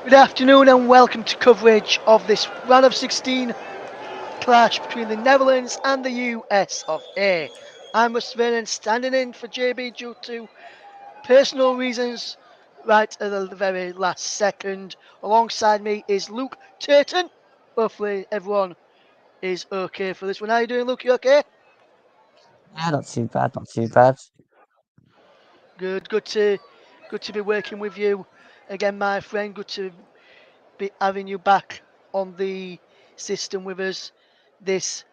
Good afternoon and welcome to coverage of this round of 16 clash between the Netherlands and the US of A. I'm Russ Vernon standing in for JB due to personal reasons right at the very last second. Alongside me is Luke Turton. Hopefully everyone is okay for this one. How are you doing, Luke? You okay? Yeah, not too bad, not too bad. Good, good to be working with you again, my friend. Good to be having you back on the system with us this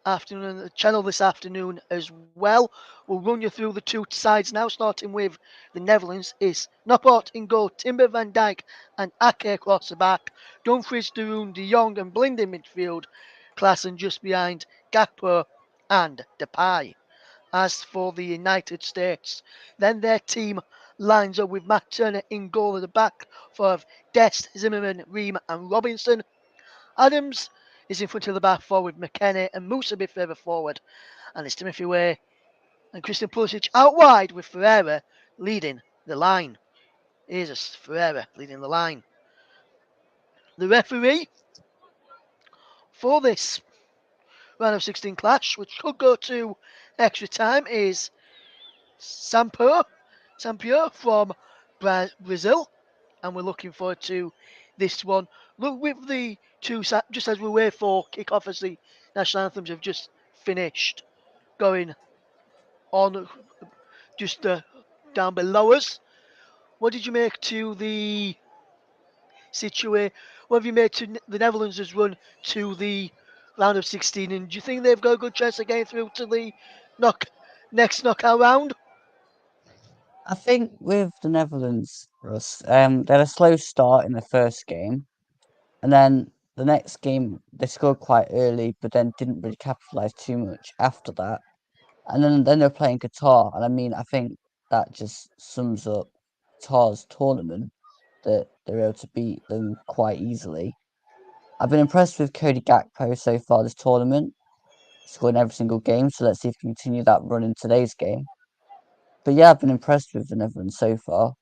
afternoon, the channel this afternoon as well. We'll run you through the two sides now, starting with the Netherlands. Is Noppert in goal, Timber van Dijk and Ake across the back, Dumfries, De Roon, De Jong and Blind in midfield, Klaassen just behind Gakpo and Depay. As for the United States, then their team lines up with Matt Turner in goal at the back for Dest, Zimmerman, Ream and Robinson. Adams is in front of the back four with McKenna and Musa a bit further forward. And it's Timothy Way and Christian Pulisic out wide with Ferreira leading the line. Here's us, Ferreira leading the line. The referee for this round of 16 clash, which could go to extra time, is Sampo, Sampio from Brazil. And we're looking forward to this one. Look, with the two, just as we wait for kick-off as the national anthems have just finished going on just down below us. What did you make to the situation? What have you made to the Netherlands' has run to the round of 16? And do you think they've got a good chance of getting through to the knock next knockout round? I think with the Netherlands, Russ, they had a slow start in the first game, and then the next game they scored quite early, but then didn't really capitalise too much after that. And then they're playing Qatar, and I mean, I think that just sums up Qatar's tournament that they're able to beat them quite easily. I've been impressed with Cody Gakpo so far this tournament, scoring every single game. So let's see if he can continue that run in today's game. But yeah, I've been impressed with the Netherlands so far.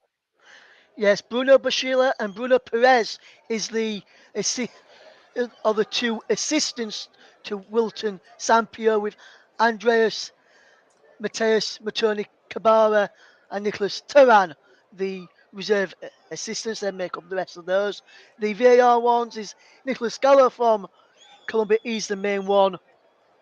Yes, Bruno Bashila and Bruno Perez is are the two assistants to Wilton Sampio with Andreas Mateus Matoni Kabara and Nicholas Turan, the reserve assistants, then make up the rest of those. The VAR ones is Nicholas Gallo from Colombia, he's the main one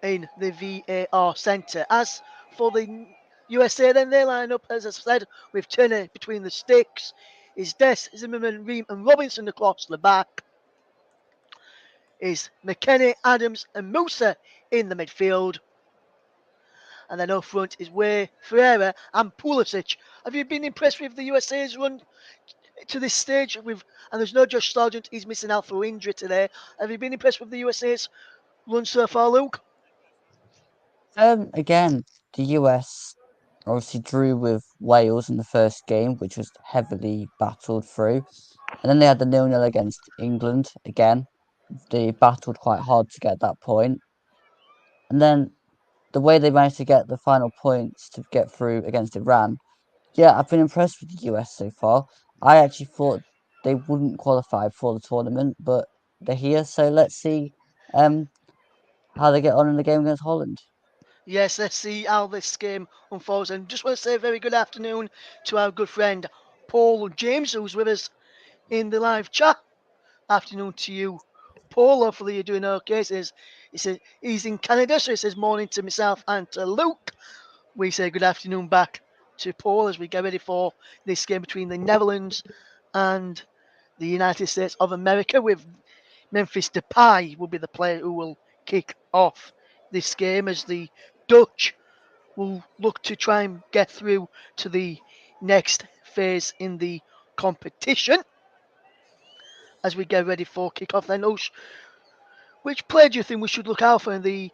in the VAR centre. As for the USA, then they line up, as I said, with Turner between the sticks, is Des, Zimmerman, Ream and Robinson across the back, is McKennie, Adams and Musa in the midfield. And then up front is Way, Ferreira, and Pulisic. Have you been impressed with the USA's run to this stage? And there's no Josh Sargent; he's missing out through injury today. Have you been impressed with the USA's run so far, Luke? Again, the US obviously drew with Wales in the first game, which was heavily battled through. And then they had the 0-0 against England again. They battled quite hard to get that point. And then the way they managed to get the final points to get through against Iran. Yeah, I've been impressed with the US so far. I actually thought they wouldn't qualify for the tournament, but they're here. So let's see um how they get on in the game against Holland. Yes, let's see how this game unfolds. And just want to say a very good afternoon to our good friend Paul James, who's with us in the live chat. Afternoon to you, Paul. Hopefully you're doing okay. He says he's in Canada, so he says morning to myself and to Luke. We say good afternoon back to Paul as we get ready for this game between the Netherlands and the United States of America, with Memphis Depay will be the player who will kick off this game, as the Dutch will look to try and get through to the next phase in the competition. As we get ready for kick-off, then which player do you think we should look out for in the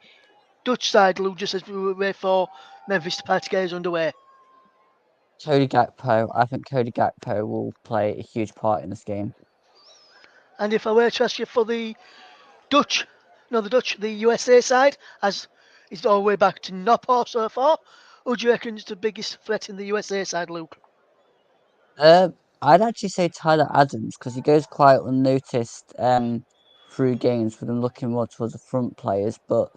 Dutch side, Lou, just as we wait for Memphis Depay to get us underway? Cody Gakpo, I think Cody Gakpo will play a huge part in this game. And if I were to ask you for the Dutch, no, the USA side, as it's all the way back to Noppor so far, who do you reckon is the biggest threat in the USA side, Luke? I'd actually say Tyler Adams because he goes quite unnoticed through games with him looking more towards the front players, but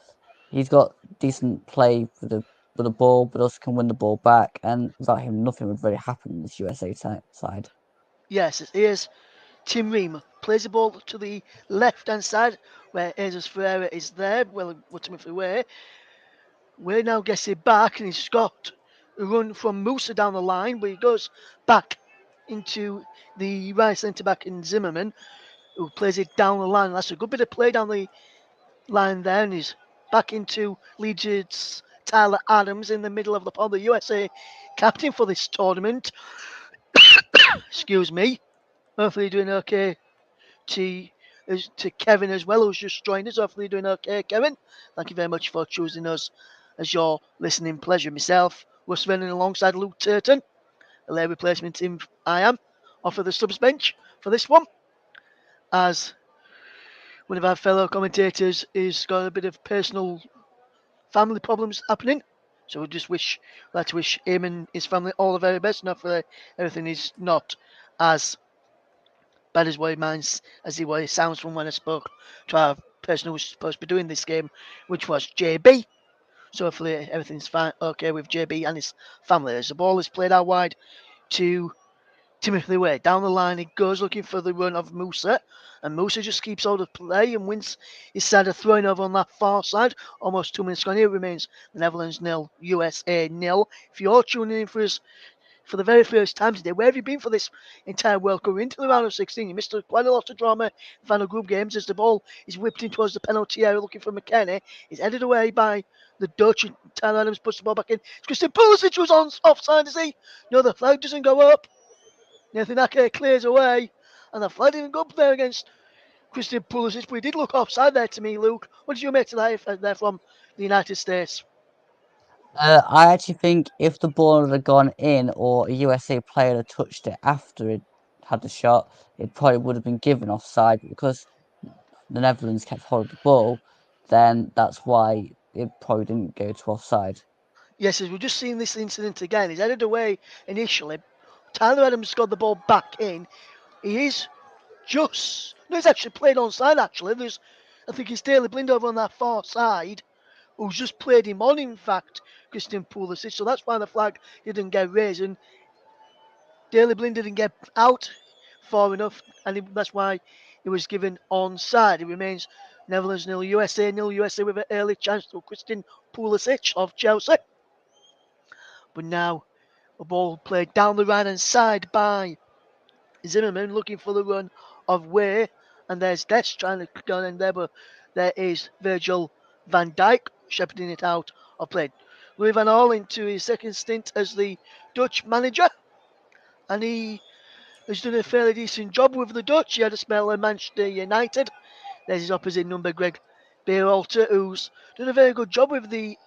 he's got decent play with the ball, but also can win the ball back. And without him, nothing would really happen in this USA side. Yes, here's Tim Ream. Plays the ball to the left hand side where Jesus Ferreira is there, well, ultimately where. We're now getting back, and he's got a run from Musa down the line, but he goes back into the right centre back in Zimmerman, who plays it down the line. That's a good bit of play down the line there, and he's back into Leeds' Tyler Adams in the middle of the pod, the USA captain for this tournament. Excuse me. Hopefully doing okay to to Kevin as well, who's just joined us. Hopefully doing okay, Kevin. Thank you very much for choosing us as your listening pleasure. Myself, Russ running alongside Luke Turton, a late replacement team I am, off of the subs bench for this one, as one of our fellow commentators is got a bit of personal family problems happening. So we just like to wish him and his family all the very best. Not for everything is not as bad as what it sounds from when I spoke to our person who was supposed to be doing this game, which was JB. So hopefully everything's fine, okay with JB and his family. As the ball is played out wide to Timothy Way. Down the line he goes looking for the run of Musa. And Musa just keeps hold of play and wins his side of throwing over on that far side. Almost 2 minutes gone. Here remains the Netherlands nil, USA nil. If you're tuning in for us for the very first time today, where have you been for this entire World Cup? Into the round of 16, you missed quite a lot of drama in final group games as the ball is whipped in towards the penalty area looking for McKennie. It's headed away by the Dutch. Tyler Adams puts the ball back in. It's Christian Pulisic who's on offside, is he? No, the flag doesn't go up. Nathan Ake clears away, and the flag didn't go up there against Christian Pulisic, but he did look offside there to me, Luke. What did you make to that there from the United States? I actually think if the ball had gone in or a USA player had touched it after it had the shot, it probably would have been given offside because the Netherlands kept hold of the ball. Then that's why it probably didn't go to offside. Yes, as we've just seen this incident again, he's headed away initially. Tyler Adams got the ball back in. He is just. No, he's actually played onside, actually. I think it's Daley Blind over on that far side who's just played him on, in fact, Christian Pulisic. So that's why the flag didn't get raised. And Daley Blind didn't get out far enough, and that's why it was given onside. It remains Netherlands nil, USA nil. USA with an early chance to Christian Pulisic of Chelsea. But now a ball played down the right hand side by Zimmerman looking for the run of Way. And there's Des trying to go in there, but there is Virgil van Dijk shepherding it out of play. Louis van Gaal into his second stint as the Dutch manager. And he has done a fairly decent job with the Dutch. He had a spell at Manchester United. There's his opposite number, Greg Berhalter, who's done a very good job with the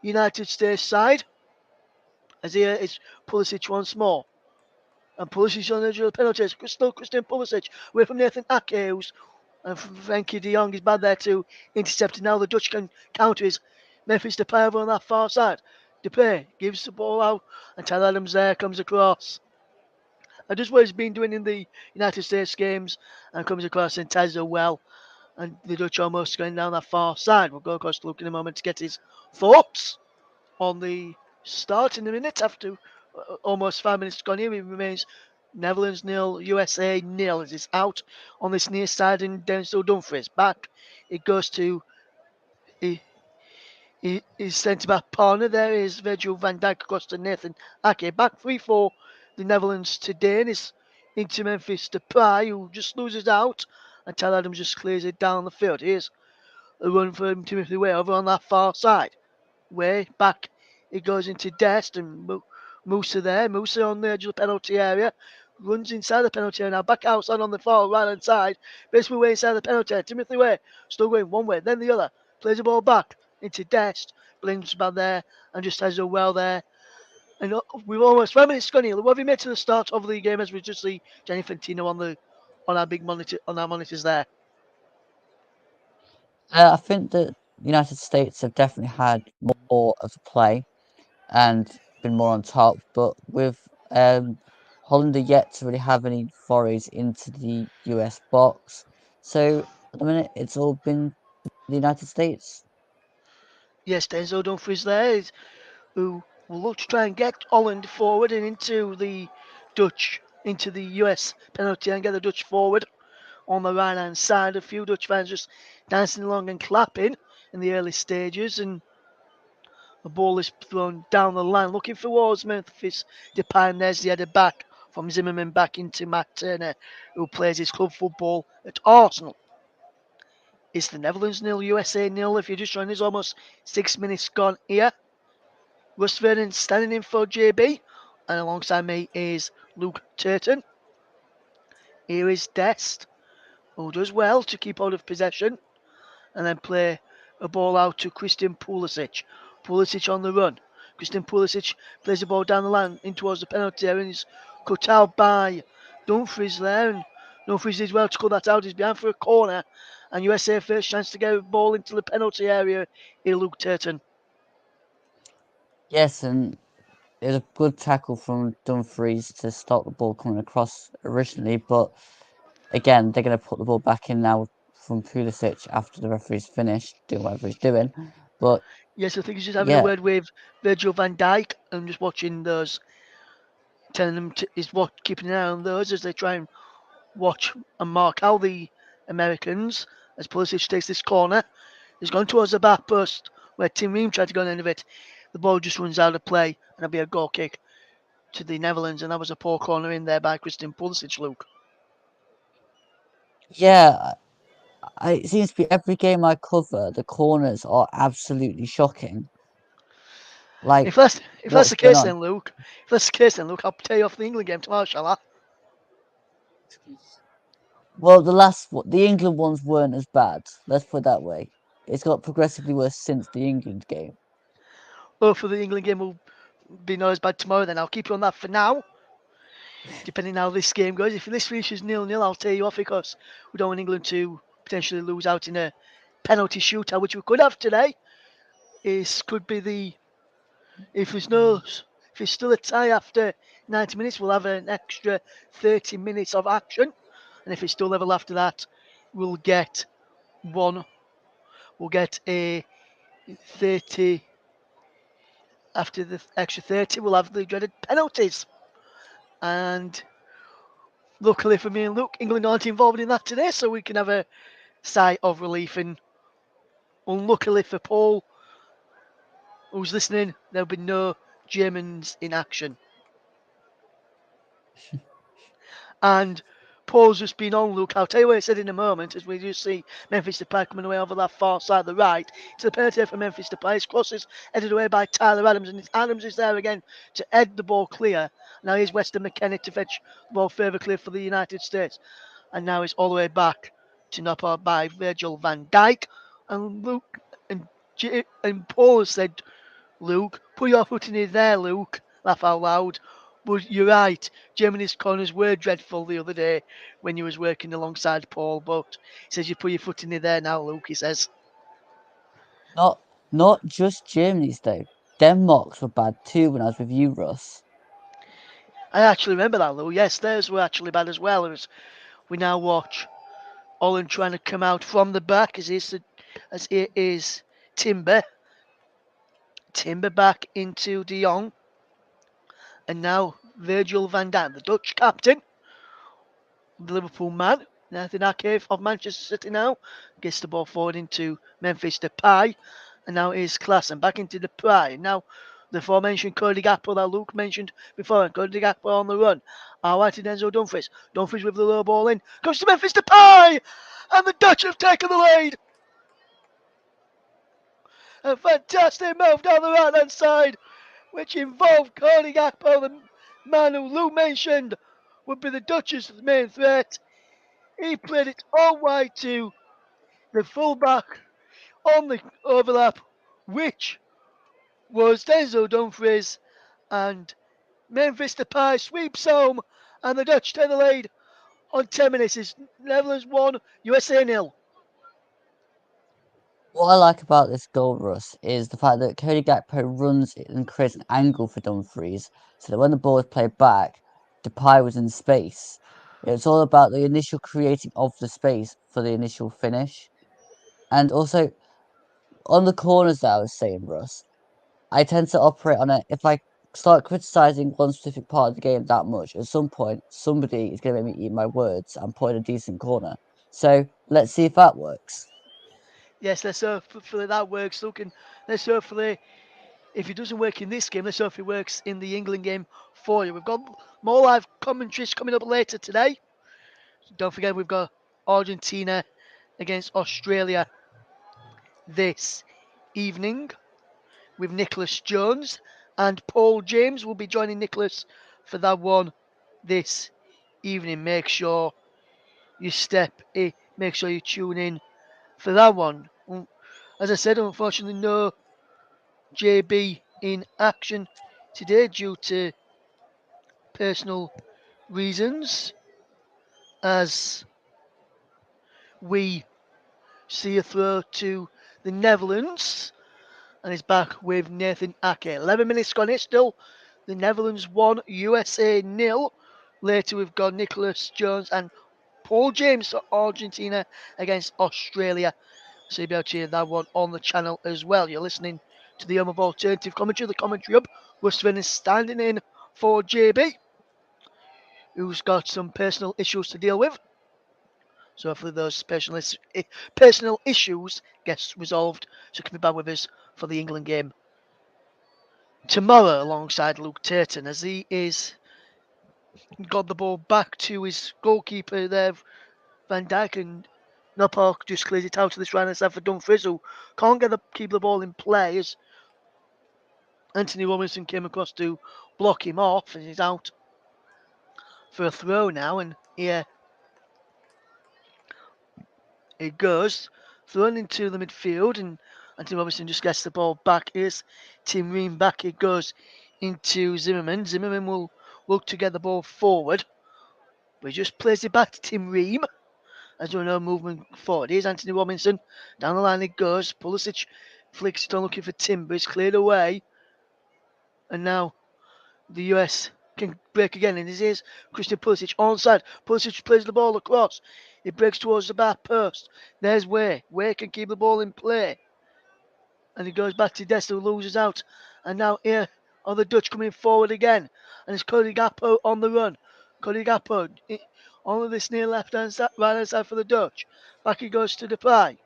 United States side. As here is Pulisic once more. And Pulisic on the edge of the penalty. Still Christian Pulisic away from Nathan Ake, and Frankie de Jong is bad there to intercept. Now the Dutch can counter his Memphis Depay over on that far side. Depay gives the ball out, and Tyler Adams there comes across. And just what he's been doing in the United States games, and comes across and ties it well. And the Dutch almost going down that far side. We'll go across to Luke in a moment to get his thoughts on the start in a minute after almost 5 minutes gone here. It remains Netherlands nil, USA nil as it's out on this near side and Denzel Dumfries. Back it goes to his centre back partner. There is Virgil van Dijk across to Nathan Ake. Back 3 for the Netherlands today. And it's into Memphis Depay who just loses out. And Tyler Adams just clears it down the field. Here's a run from Timothy Way over on that far side. Way back it goes into Dest and Musa there. Musa on the edge of the penalty area. Runs inside the penalty area now. Back outside on the far right hand side. Basically way inside the penalty area. Timothy Way still going one way, then the other. Plays the ball back into Dest. Blinks back there and just has a well there. And we've almost 5 minutes gone here. What have you made to the start of the game as we just see Jenny Fantino on our big monitor on our monitors there? I think that the United States have definitely had more of the play and been more on top, but with Holland are yet to really have any forays into the US box. So at the minute, it's all been the United States. Yes, Denzel Dumfries there, who will look to try and get Holland forward and into the US penalty and get the Dutch forward on the right hand side. A few Dutch fans just dancing along and clapping in the early stages, and the ball is thrown down the line, looking towards Memphis Depay, and there's the header back from Zimmerman back into Matt Turner, who plays his club football at Arsenal. It's the Netherlands nil, USA nil. If you're just joining us, almost 6 minutes gone here. Russ Vernon standing in for JB, and alongside me is Luke Turton. Here is Dest, who does well to keep hold of possession and then play a ball out to Christian Pulisic. Pulisic on the run. Christian Pulisic plays the ball down the line in towards the penalty area and is cut out by Dumfries there. And Dumfries did well to cut that out. He's behind for a corner. And USA first chance to get a ball into the penalty area here, Luke Turton. Yes, and it was a good tackle from Dumfries to stop the ball coming across originally, but again, they're going to put the ball back in now from Pulisic after the referee's finished doing whatever he's doing. But Yes, I think he's just having a yeah, word with Virgil van Dijk. I'm just watching those, telling him to, he's keeping an eye on those as they try and watch and mark out the Americans as Pulisic takes this corner. He's gone towards the back post where Tim Ream tried to go on the end of it. The ball just runs out of play and it'll be a goal kick to the Netherlands. And that was a poor corner in there by Christian Pulisic, Luke. yeah, it seems to be every game I cover, the corners are absolutely shocking. Like, If that's what's the going case on? then, Luke, if that's the case then, Luke, I'll tell you off the England game tomorrow, shall I? Well, the England ones weren't as bad. Let's put it that way. It's got progressively worse since the England game. Hopefully the England game will be not as bad tomorrow then. I'll keep you on that for now, depending how this game goes. If this finishes 0-0, I'll tell you off because we don't want England to potentially lose out in a penalty shootout, which we could have today. It could be the if there's no if it's still a tie after 90 minutes, we'll have an extra 30 minutes of action, and if it's still level after that, we'll get one. We'll get a 30 after the extra 30. We'll have the dreaded penalties, and luckily for me and Luke, England aren't involved in that today, so we can have a sigh of relief. And unluckily for Paul, who's listening, there'll be no Germans in action. And Paul's just been on, Luke. I'll tell you what I said in a moment as we just see Memphis Depay coming away over that far side of the right. To the penalty for Memphis Depay. His crosses headed away by Tyler Adams, and Adams is there again to head the ball clear. Now here's Weston McKennie to fetch the ball further clear for the United States. And now it's all the way back to knock out by Virgil van Dijk. And Luke and Paul said, Luke, put your foot in it there, Luke. Laugh out loud. But you're right. Germany's corners were dreadful the other day when you was working alongside Paul. But he says you put your foot in it there now, Luke. He says. Not not just Germany's though. Denmark's were bad too when I was with you, Russ. I actually remember that, Luke. Yes, theirs were actually bad as well. As we now watch Holland trying to come out from the back as it is Timber. Timber back into De Jong. And now Virgil van Dijk, the Dutch captain, the Liverpool man, Nathan Ake of Manchester City now, gets the ball forward into Memphis Depay, and now is Klassen back into Depay. Now the aforementioned Cody Gakpo that Luke mentioned before, Cody Gakpo on the run. Right to Denzel Dumfries. Dumfries with the low ball in, comes to Memphis Depay, and the Dutch have taken the lead. A fantastic move down the right hand side, which involved Cody Gakpo, the man who Luke mentioned would be the Dutch's main threat. He played it all wide to the fullback on the overlap, which was Denzel Dumfries, and Memphis Depay sweeps home, and the Dutch take the lead on 10 minutes. It's Netherlands 1, USA 0. What I like about this goal, Russ, is the fact that Cody Gakpo runs and creates an angle for Dumfries, so that when the ball is played back, Depay was in space. It's all about the initial creating of the space for the initial finish. And also on the corners that I was saying, Russ, I tend to operate on it. If I start criticizing one specific part of the game that much, at some point somebody is going to make me eat my words and put in a decent corner. So let's see if that works. Yes, let's hopefully that works. Looking, let's hopefully if it doesn't work in this game, let's hope it works in the England game for you. We've got more live commentaries coming up later today. Don't forget we've got Argentina against Australia this evening with Nicholas Jones, and Paul James will be joining Nicholas for that one this evening. Make sure you make sure you tune in for that one. As I said, unfortunately, no JB in action today due to personal reasons, as we see a throw to the Netherlands, and he's back with Nathan Ake. 11 minutes gone. It's still the Netherlands 1, USA 0. Later we've got Nicholas Jones and Paul James for Argentina against Australia. So you'll be able to hear that one on the channel as well. You're listening to the home of alternative commentary, the commentary hub. Russ Finn is standing in for JB, who's got some personal issues to deal with. So hopefully those personal issues gets resolved, so he can be back with us for the England game tomorrow alongside Luke Turton, as he is got the ball back to his goalkeeper there, Van Dijk, and Noppok just clears it out to this right hand side for Dumfries, who can't keep the ball in play as Anthony Robinson came across to block him off, and he's out for a throw now, and here it goes, thrown into the midfield, and Anthony Robinson just gets the ball back. Here's Tim Ream back. It goes into Zimmerman. Zimmerman will look to get the ball forward, but he just plays it back to Tim Ream as there are no movement forward. Here's Anthony Robinson. Down the line it goes. Pulisic flicks it on looking for Timber. It's cleared away. And now the US can break again. And here's Christian Pulisic onside. Pulisic plays the ball across. It breaks towards the back post. There's Way. Way can keep the ball in play. And it goes back to Dest, who loses out. And now here are the Dutch coming forward again. And it's Cody Gakpo on the run. Cody Gakpo on this near left hand side, right hand side for the Dutch. Back he goes to Depay.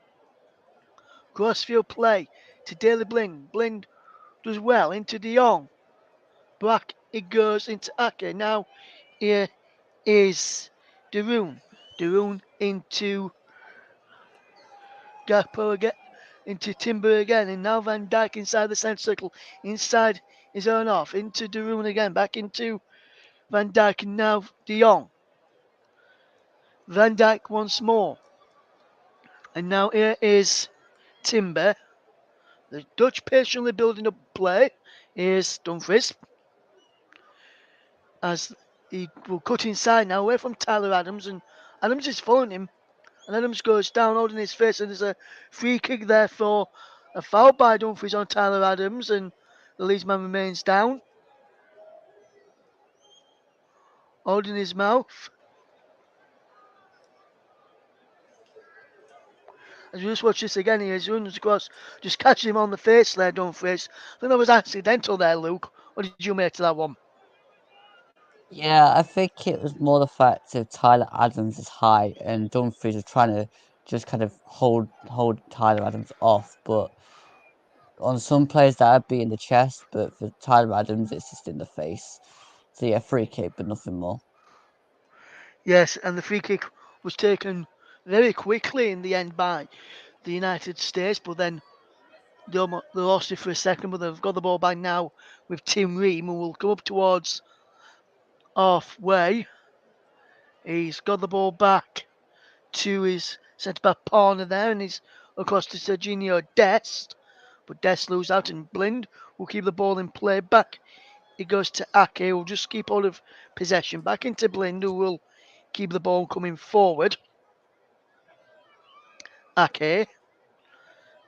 Crossfield play to Daley Blind. Blind does well into De Jong. Back it goes into Ake. Now here is De Roon. De Roon into Gakpo again, into Timber again, and now Van Dijk inside the centre circle, inside his own half, into De Roon again, back into Van Dijk, and now De Jong. Van Dijk once more, and now here is Timber. The Dutch patiently building up play. Here's Dumfries, as he will cut inside now, away from Tyler Adams, and Adams is following him, and Adams goes down holding his face, and there's a free kick there for a foul by Dumfries on Tyler Adams, and the Leeds man remains down, holding his mouth. As we just watch this again, he runs across, just catches him on the face there, Dumfries. I think that was accidental there, Luke. What did you make to that one? Yeah, I think it was more the fact of Tyler Adams' height and Dumfries was trying to just kind of hold Tyler Adams off. But on some players that would be in the chest, but for Tyler Adams it's just in the face. So yeah, free kick, but nothing more. Yes, and the free kick was taken very quickly in the end by the United States, but then they lost it for a second, but they've got the ball back now with Tim Ream, who will come up towards halfway. He's got the ball back to his centre back partner there, and he's across to Serginho Dest. But Dest loses out, and Blind will keep the ball in play. Back it goes to Ake, who will just keep hold of possession. Back into Blind, who will keep the ball coming forward. Ake.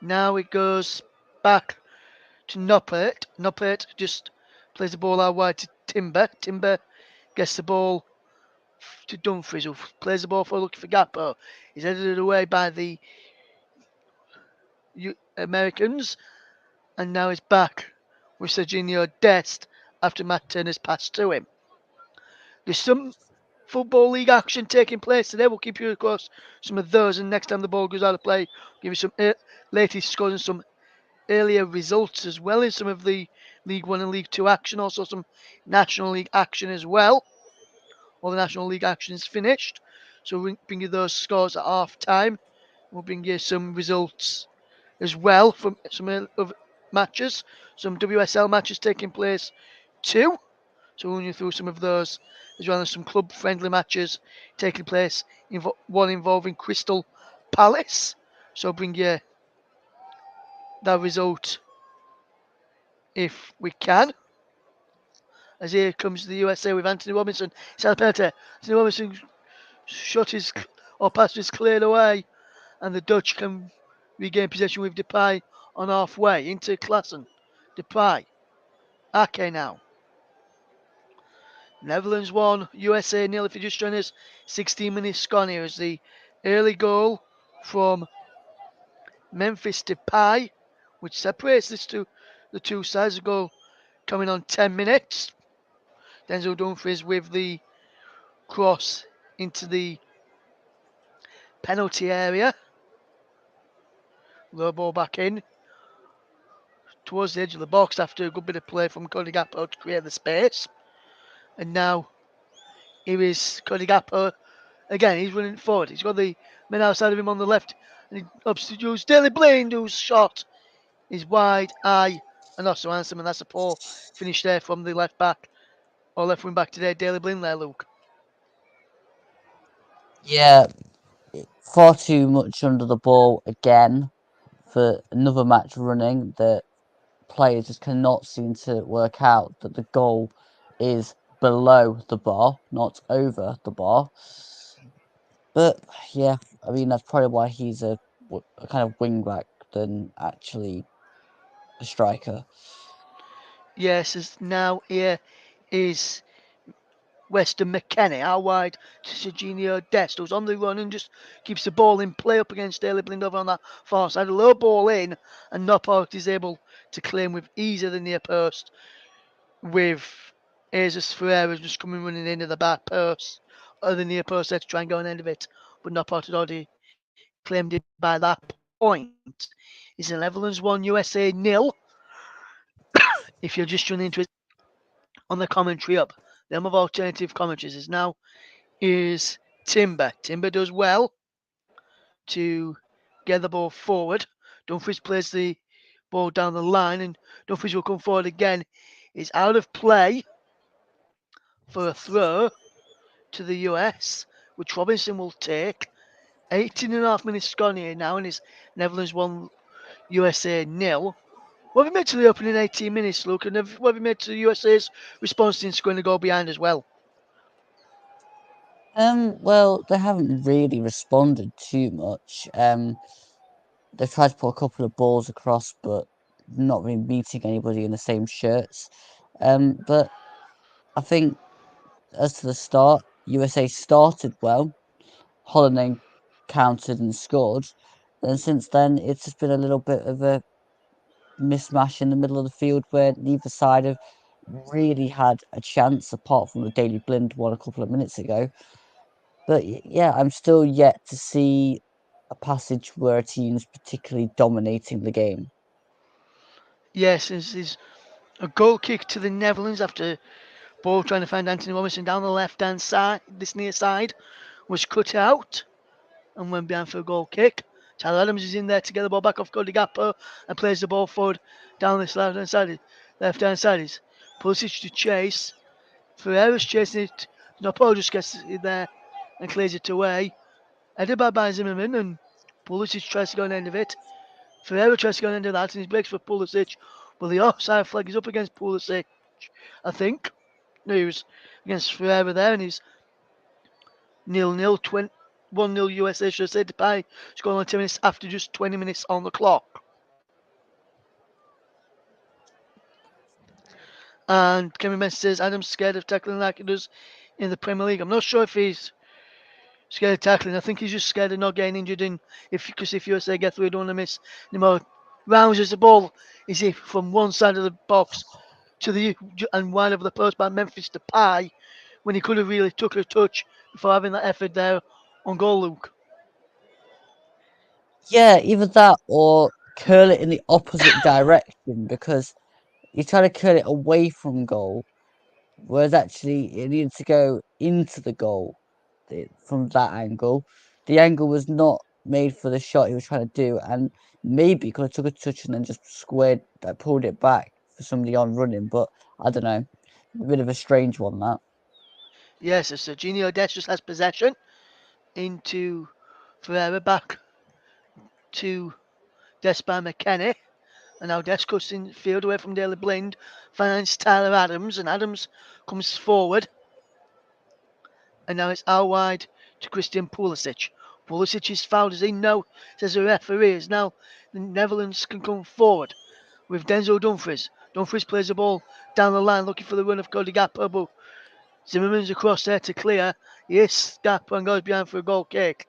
Now it goes back to Noppert. Noppert just plays the ball out wide to Timber. Timber gets the ball to Dumfries, who plays the ball for looking for Gappo. He's headed away by the Americans, and now he's back with Serginho Dest after Matt Turner's passed to him. There's some Football League action taking place today. We'll keep you across some of those, and next time the ball goes out of play, we'll give you some latest scores and some earlier results as well as some of the League One and League Two action, also some National League action as well. All the National League action is finished, so we'll bring you those scores at half time. We'll bring you some results as well from some of matches, some WSL matches taking place too. So we'll run you through some of those, as well as some club-friendly matches taking place. One involving Crystal Palace. So I'll bring you that result if we can. As here comes the USA with Anthony Robinson. It's a penalty. Anthony Robinson shot his or pass is cleared away, and the Dutch can regain possession with Depay on halfway into Klassen. Depay. Ake now. Netherlands 1, USA nil if you're just joining us. 16 minutes gone here as the early goal from Memphis Depay, which separates the two sides. The goal coming on 10 minutes. Denzel Dumfries with the cross into the penalty area. Low ball back in towards the edge of the box after a good bit of play from Cody Gakpo to create the space. And now here is Cody Gakpo again. He's running forward. He's got the men outside of him on the left, and he substitutes Daley Blind, whose shot is wide, high, and also handsome. And that's a poor finish there from the left back or left wing back today, Daley Blind there, Luke. Yeah, far too much under the ball again for another match running that players just cannot seem to work out that the goal is below the bar, not over the bar. But yeah, I mean that's probably why he's a kind of wing back than actually a striker. Yes, as now here is Weston McKennie out wide to Serginho Dest, who's on the run and just keeps the ball in play up against Daley Blind over on that far side. A low ball in, and Noppert is able to claim with ease of the near post with Jesus Ferreira just coming running into the back post or the near post there to try and go on the end of it. But Noppert had already claimed it by that point. It's the Netherlands 1, USA nil. If you're just tuning into it on the commentary up, the of alternative commentaries is now is Timber. Timber does well to get the ball forward. Dumfries plays the ball down the line, and Dumfries will come forward again. It's out of play for a throw to the US, which Robinson will take. 18 and a half minutes gone here now, and it's Netherlands 1, USA nil. What have you made to the opening 18 minutes, Luke? And what have you made to the USA's response since going to go behind as well? Well, they haven't really responded too much. They've tried to put a couple of balls across, but not really meeting anybody in the same shirts. But I think as to the start, USA started well. Holland countered and scored. And since then, it's just been a little bit of a mismatch in the middle of the field where neither side have really had a chance, apart from the Daily Blind one a couple of minutes ago. But yeah, I'm still yet to see a passage where a team's particularly dominating the game. Yes, this is a goal kick to the Netherlands after ball trying to find Anthony Robinson down the left hand side. This near side was cut out and went behind for a goal kick. Tyler Adams is in there to get the ball back off Cody Gakpo and plays the ball forward down this left hand side. Left hand side is Pulisic to chase. Ferreira's chasing it. Nopo just gets it there and clears it away. Headed back by Zimmerman, and Pulisic tries to go on the end of it. Ferreira tries to go on the end of that, and he breaks for Pulisic. But the offside flag is up against Pulisic, I think. No, he was against Ferreira there, and he's 0-0, 1-0 USA, should I say. Depay scored on 10 minutes after just 20 minutes on the clock. And Kevin Messi says, Adam's scared of tackling like he does in the Premier League. I'm not sure if he's scared of tackling. I think he's just scared of not getting injured. In if because if USA get through, don't want to miss any more rounds as the ball is if from one side of the box to the and wide over the post by Memphis to Depay when he could have really took a touch before having that effort there on goal, Luke. Yeah, either that or curl it in the opposite direction because you try to curl it away from goal, whereas actually it needed to go into the goal from that angle. The angle was not made for the shot he was trying to do, and maybe could have took a touch and then just squared, pulled it back for somebody on running. But I don't know, a bit of a strange one that. Yes, as Serginho Dest just has possession into Ferreira back to Dest by McKennie. And now Dest cuts in field away from Daily Blind, finds Tyler Adams, and Adams comes forward. And now it's out wide to Christian Pulisic. Pulisic is fouled as he know, says the referee. Is now the Netherlands can come forward with Denzel Dumfries. Dumfries plays the ball down the line looking for the run of Cody Gakpo, but Zimmerman's across there to clear. Yes, Gakpo and goes behind for a goal kick.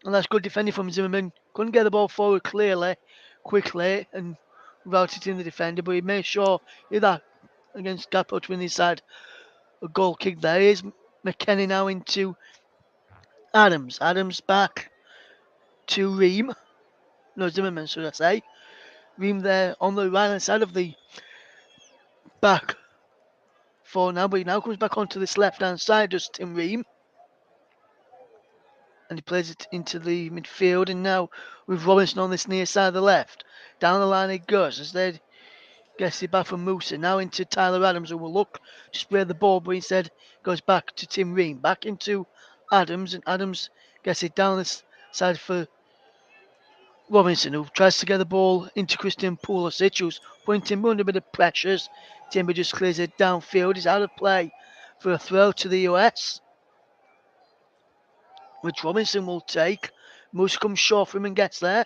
And that's good defending from Zimmerman. Couldn't get the ball forward clearly, quickly, and routed in the defender, but he made sure he did that against Gakpo to win his side. A goal kick there. Here's McKennie now into Adams. Adams back to Ream. No, Zimmerman, should I say. Ream there on the right hand side of the back four now, but he now comes back onto this left hand side, just Tim Ream. And he plays it into the midfield. And now with Robinson on this near side of the left. Down the line it goes as they gets it back from Musa. Now into Tyler Adams, who will look to spray the ball, but instead goes back to Tim Ream. Back into Adams, and Adams gets it down this side for Robinson, who tries to get the ball into Christian Pulisic, who's putting Timber under a bit of pressures. Timber just clears it downfield. He's out of play for a throw to the US, which Robinson will take. Moose comes short for him and gets there.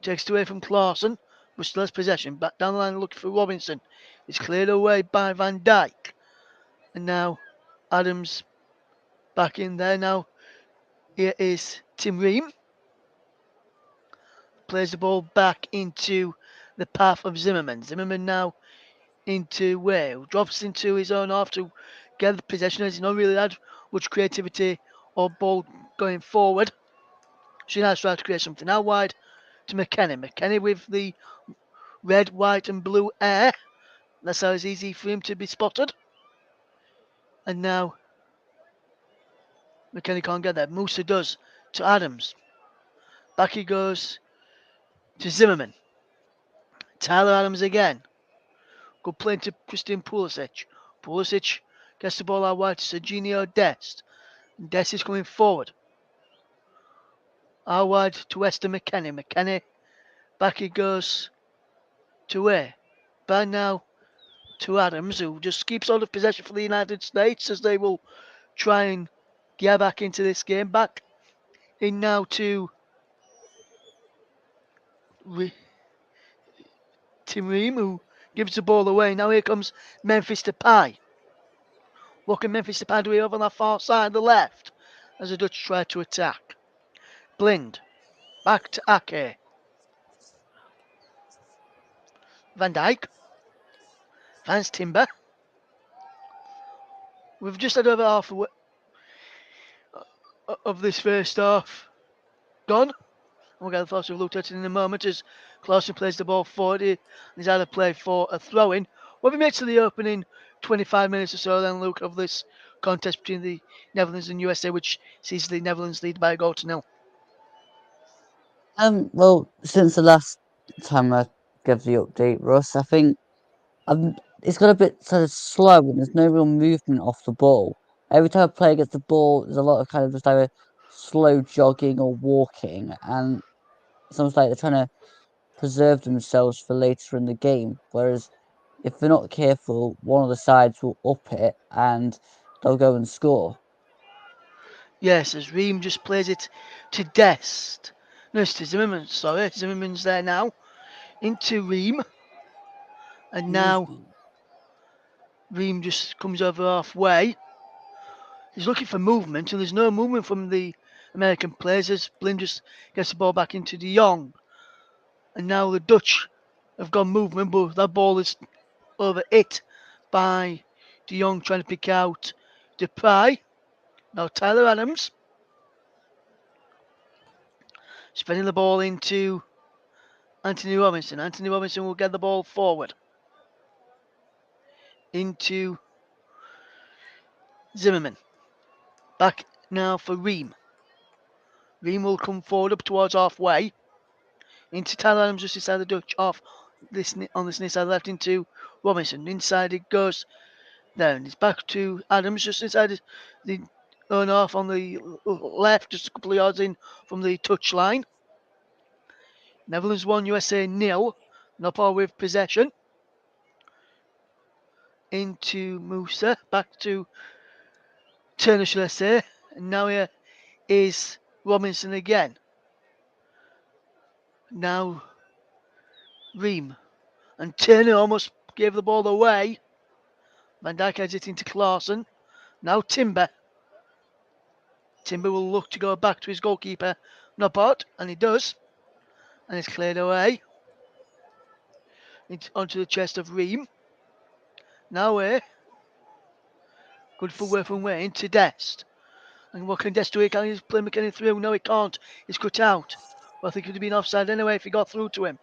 Takes it away from Clausen, but still has possession. Back down the line looking for Robinson. It's cleared away by Van Dijk. And now Adams back in there. Now here is Tim Ream. Plays the ball back into the path of Zimmerman. Zimmerman now into Wales. Drops into his own half to get the possession as he's not really had much creativity or ball going forward. So now tries to create something out wide to McKennie. McKennie with the red, white, and blue air. That's how it's easy for him to be spotted. And now McKennie can't get there. Musa does to Adams. Back he goes to Zimmerman. Tyler Adams again. Good play to Christian Pulisic. Pulisic gets the ball out wide to Serginho Dest. And Dest is coming forward. Out wide to Weston McKennie. McKennie back he goes to where? Back now to Adams, who just keeps hold of possession for the United States as they will try and get back into this game. Back in now to Tim Ream, who gives the ball away. Now here comes Memphis Depay. Looking Memphis Depay to be over on that far side, the left, as the Dutch try to attack. Blind. Back to Ake. Van Dijk. Finds Timber. We've just had over half of this first half gone. We'll get the thoughts we've looked at it in a moment as Clausen plays the ball forward. He's either played for a throw in. What have you made to the opening 25 minutes or so then, Luke, of this contest between the Netherlands and USA, which sees the Netherlands lead by a goal to nil? Well, since the last time I gave the update, Russ, I think it's got a bit sort of slow and there's no real movement off the ball. Every time a player gets the ball, there's a lot of kind of just either slow jogging or walking, and it's almost like they're trying to preserve themselves for later in the game. Whereas if they're not careful, one of the sides will up it and they'll go and score. Yes, as Ream just plays it to Dest. No, it's to Zimmerman, sorry. Zimmerman's there now. Into Ream. And now Ream just comes over halfway. He's looking for movement, and there's no movement from the American players as Blind just gets the ball back into De Jong. And now the Dutch have got movement, but that ball is over it by De Jong trying to pick out Depay. Now Tyler Adams spreading the ball into Anthony Robinson. Anthony Robinson will get the ball forward into Zimmerman. Back now for Ream. Ream will come forward up towards halfway. Into Tyler Adams just inside the Dutch off this on this near side left into Robinson. Inside it goes down. It's back to Adams just inside the own half on the left, just a couple of yards in from the touch line. Netherlands 1, USA 0. Nopal with possession. Into Musa. Back to Turner, should I say. And now here is Robinson again. Now Ream. And Turner almost gave the ball away. Van Dijk heads it into Klaassen. Now Timber. Timber will look to go back to his goalkeeper, Noppert, and he does. And it's cleared away. Onto the chest of Ream. Now good for work from Wayne to Dest. And what can Dest do? Can he play McKennie through? No, he can't. He's cut out. Well, I think it would have been offside anyway if he got through to him.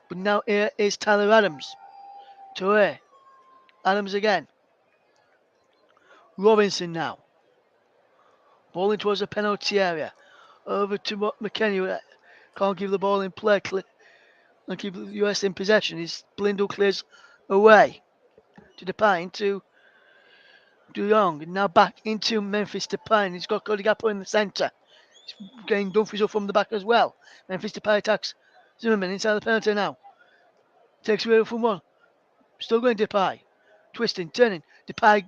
But now here is Tyler Adams. To Adams again. Robinson now. Ball in towards the penalty area. Over to McKennie. Can't give the ball in play and keep the US in possession. His Blindle clears away to Depay into De Jong. And now back into Memphis Depay. And he's got Cody Gakpo in the centre. He's getting Dumfries up from the back as well. Memphis Depay attacks Zimmerman inside the penalty now. Takes away from one. Still going Depay. Twisting, turning. Depay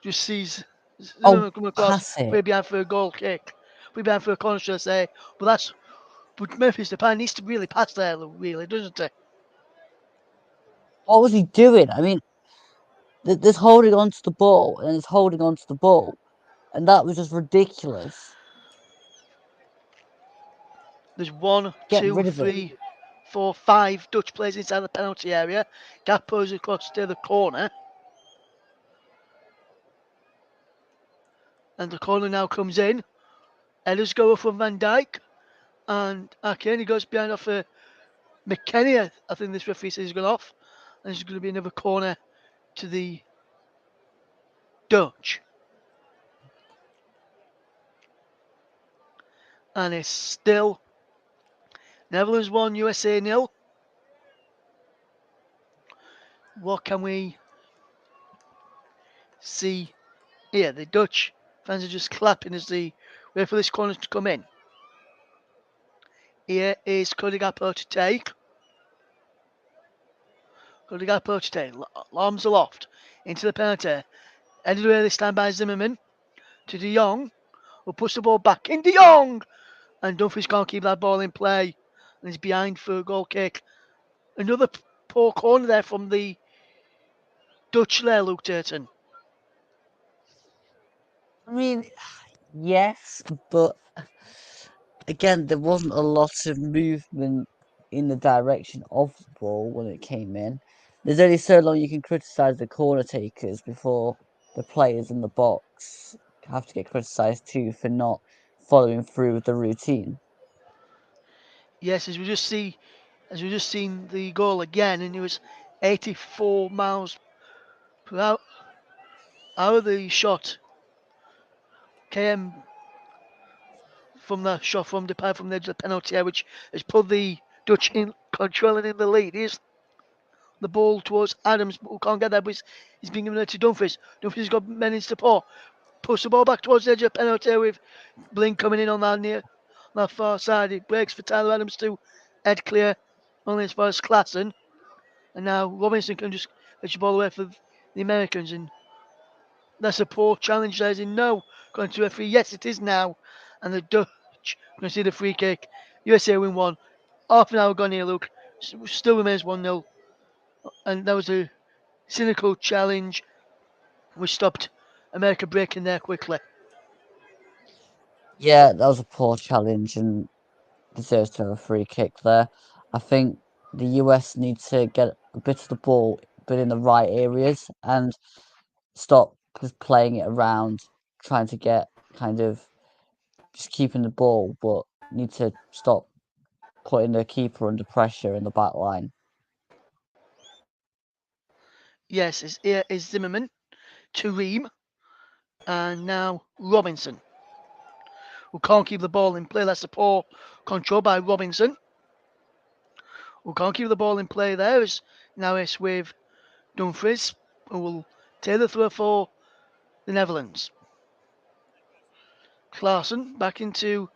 just sees Oh, Zimmerman come across. pass it. Way behind for a goal kick. Way behind for a corner, should I say. But Memphis Depay needs to really pass there, really, doesn't he? What was he doing? I mean, there's holding on to the ball and it's holding on to the ball. And that was just ridiculous. There's one, Get two, rid of it. three, 4, 5 Dutch players inside the penalty area. Gakpo's across to the corner. And the corner now comes in. Headers go from Van Dijk. And Ake goes behind off McKennie. I think this referee says he's gone off. And there's going to be another corner to the Dutch. And it's still Netherlands 1, USA 0. What can we see here? The Dutch fans are just clapping as they wait for this corner to come in. Here is Cody Gakpo to take. Cody Gakpo to take. Arms aloft into the penalty. Headed away this time by Zimmerman to De Jong, who push the ball back in. De Jong! And Dumfries can't keep that ball in play. And he's behind for a goal kick. Another poor corner there from the Dutch there, Luke Turton. I mean, yes, but again, there wasn't a lot of movement in the direction of the ball when it came in. There's only so long you can criticise the corner takers before the players in the box have to get criticised too for not following through with the routine. Yes, as we just seen the goal again, and it was 84 miles per hour. The shot came from the shot from Depay from the edge of the penalty area, which has put the Dutch in controlling in the lead. Here's the ball towards Adams, who can't get there, but he's being given it to Dumfries. Dumfries has got men in support. Push the ball back towards the edge of the penalty area with Blink coming in on that far side. It breaks for Tyler Adams to head clear only as far as Klaassen. And now Robinson can just fetch the ball away for the Americans. And that's a poor challenge there. In no, going to referee. Yes, it is now. And the Dutch going to see the free kick. USA win 1. Half an hour gone here, Luke. Still remains 1-0. And that was a cynical challenge, which stopped America breaking there quickly. Yeah, that was a poor challenge and deserves to have a free kick there. I think the US need to get a bit of the ball, but in the right areas, and stop just playing it around, trying to get kind of just keeping the ball, but need to stop putting the keeper under pressure in the back line. Yes, here is Zimmerman to Ream, and now Robinson, who can't keep the ball in play. That's a poor control by Robinson, who can't keep the ball in play there. Now it's with Dumfries, who will take the throw for the Netherlands. Klaassen back into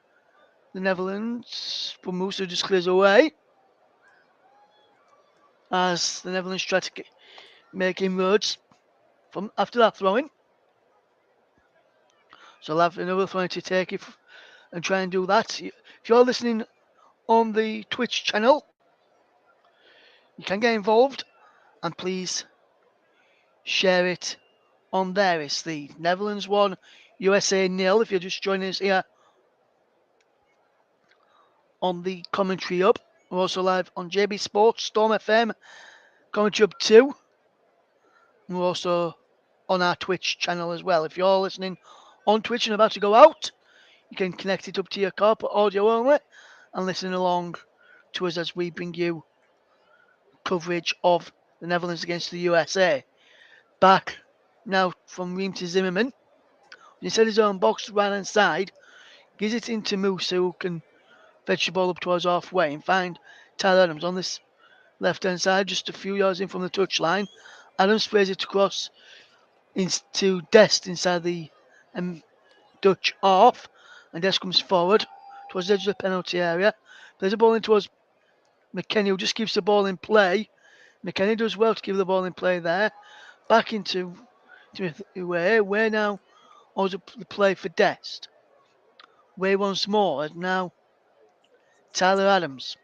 the Netherlands, but Musa just clears away as the Netherlands try to make inroads from after that throwing. So they'll have another throwing to take it and try and do that. If you're listening on the Twitch channel, you can get involved and please share it on there. It's the Netherlands 1, USA nil. If you're just joining us here on the commentary hub, we're also live on JB Sports, Storm FM, commentary hub 2. We're also on our Twitch channel as well. If you're listening on Twitch and about to go out, you can connect it up to your car, put audio only, and listen along to us as we bring you coverage of the Netherlands against the USA. Back now from Ream to Zimmerman. Inside his own box, right hand side, gives it into Moose, who can fetch the ball up towards halfway and find Tyler Adams on this left hand side, just a few yards in from the touchline. Adams sprays it across into Dest inside the Dutch half, and Dest comes forward towards the edge of the penalty area. Plays the ball in towards McKennie, who just keeps the ball in play. McKennie does well to keep the ball in play there. Back into Way now owns the play for Dest. Way once more, and now Tyler Adams.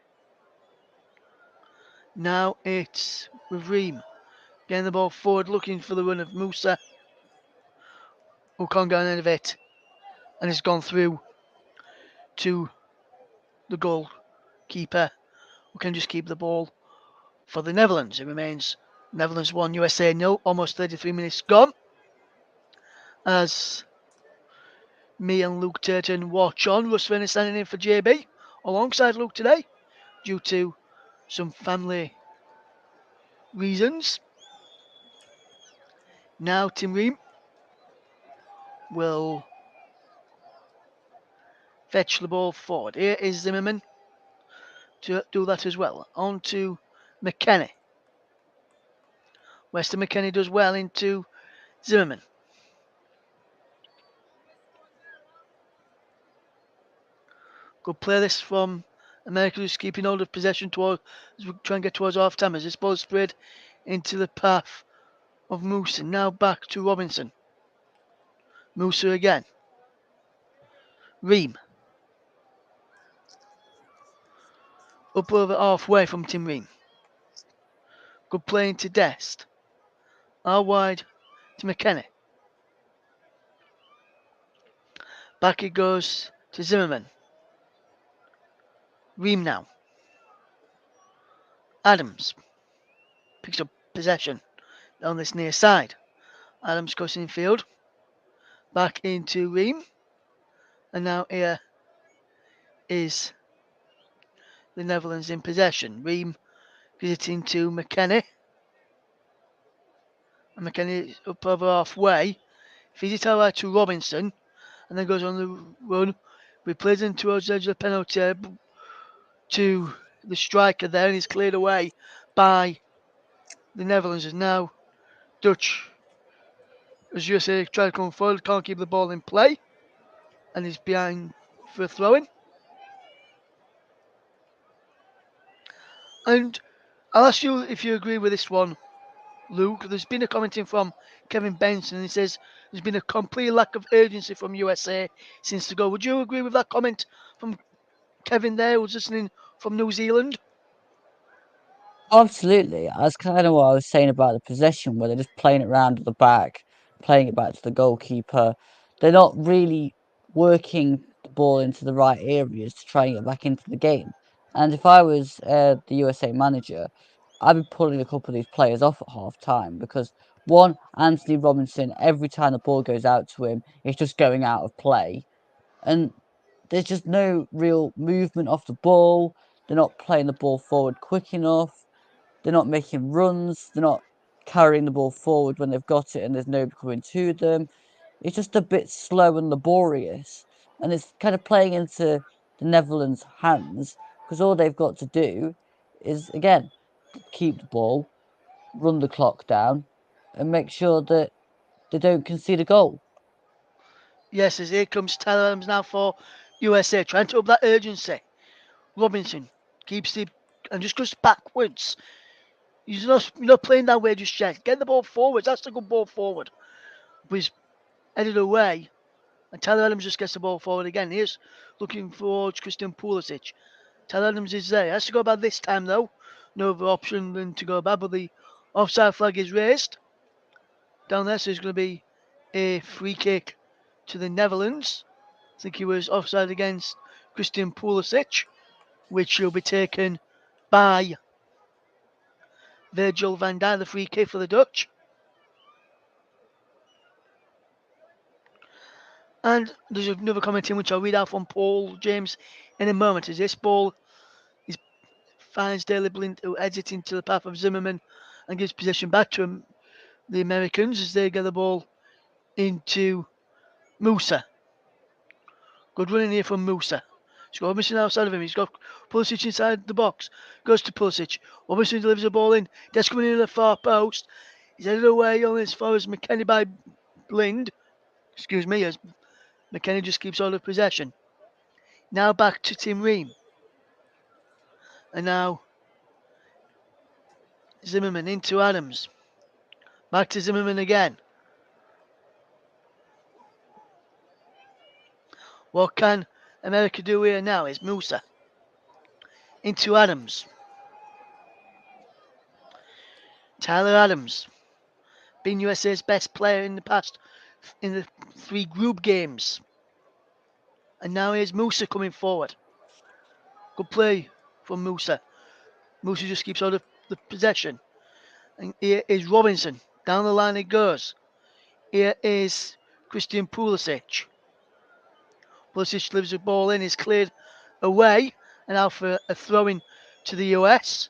Now it's with Ream. Getting the ball forward, looking for the run of Musa, who can't get on end of it, and has gone through to the goalkeeper, who can just keep the ball for the Netherlands. It remains Netherlands 1, USA 0, almost 33 minutes gone. As me and Luke Turton watch on, Russ Fenner standing in for JB alongside Luke today due to some family reasons. Now Tim Ream will fetch the ball forward. Here is Zimmerman to do that as well. On to McKennie. Weston McKennie does well into Zimmerman. Good play this from America, who's keeping hold of possession toward as we try and get towards half time. As this ball is spread into the path of Musa. Now back to Robinson. Musa again. Ream. Up over halfway from Tim Ream. Good play into Dest. Out wide to McKennie. Back it goes to Zimmerman. Ream now. Adams picks up possession on this near side. Adams goes in field. Back into Ream. And now here is the Netherlands in possession. Ream visiting to McKennie. And McKennie up over halfway. Feeds it out to Robinson. And then goes on the run. Replays in towards the edge of the penalty area to the striker there. And he's cleared away by the Netherlands. And now Dutch, as USA try to come forward, can't keep the ball in play. And is behind for a throw-in. And I'll ask you if you agree with this one, Luke. There's been a commenting from Kevin Benson. He says there's been a complete lack of urgency from USA since the goal. Would you agree with that comment from Kevin there, who's listening from New Zealand? Absolutely. That's kind of what I was saying about the possession, where they're just playing it round at the back. playing it back to the goalkeeper. They're not really working the ball into the right areas to try and get back into the game. And if I was the USA manager, I'd be pulling a couple of these players off at half time because one, Anthony Robinson, every time the ball goes out to him, it's just going out of play. And there's just no real movement off the ball. They're not playing the ball forward quick enough. They're not making runs. They're not carrying the ball forward when they've got it and there's nobody coming to them. It's just a bit slow and laborious. And it's kind of playing into the Netherlands' hands because all they've got to do is, again, keep the ball, run the clock down, and make sure that they don't concede a goal. Yes, as here comes Tyler Adams now for USA, trying to up that urgency. Robinson keeps the and just goes backwards. He's not playing that way just yet. Get the ball forward. That's the good ball forward. But he's headed away, and Tyler Adams just gets the ball forward again. Here's looking for Christian Pulisic. Tyler Adams is there. He has to go bad this time though. No other option than to go bad, but the offside flag is raised down there, so it's going to be a free kick to the Netherlands. I think he was offside against Christian Pulisic, which will be taken by Virgil van Dijk, the free kick for the Dutch. And there's another comment in which I'll read out from Paul James in a moment. As this ball is finds Daley Blind, who heads it into the path of Zimmerman and gives possession back to the Americans as they get the ball into Musa. Good running here from Musa. He's got Robinson outside of him. He's got Pulisic inside the box. Goes to Pulisic. Robinson delivers the ball in. That's coming in at the far post. He's headed away on as far as McKennie by Blind. Excuse me, as McKennie just keeps hold of possession. Now back to Tim Ream. And now Zimmerman into Adams. Back to Zimmerman again. What can America do here now? Is Musa into Adams. Tyler Adams, been USA's best player in the past in the 3 group games. And now here's Musa coming forward. Good play from Musa. Musa just keeps hold of the possession. And here is Robinson. Down the line it goes. Here is Christian Pulisic. Pulisic delivers the ball in, is cleared away, and now for a throw in to the US.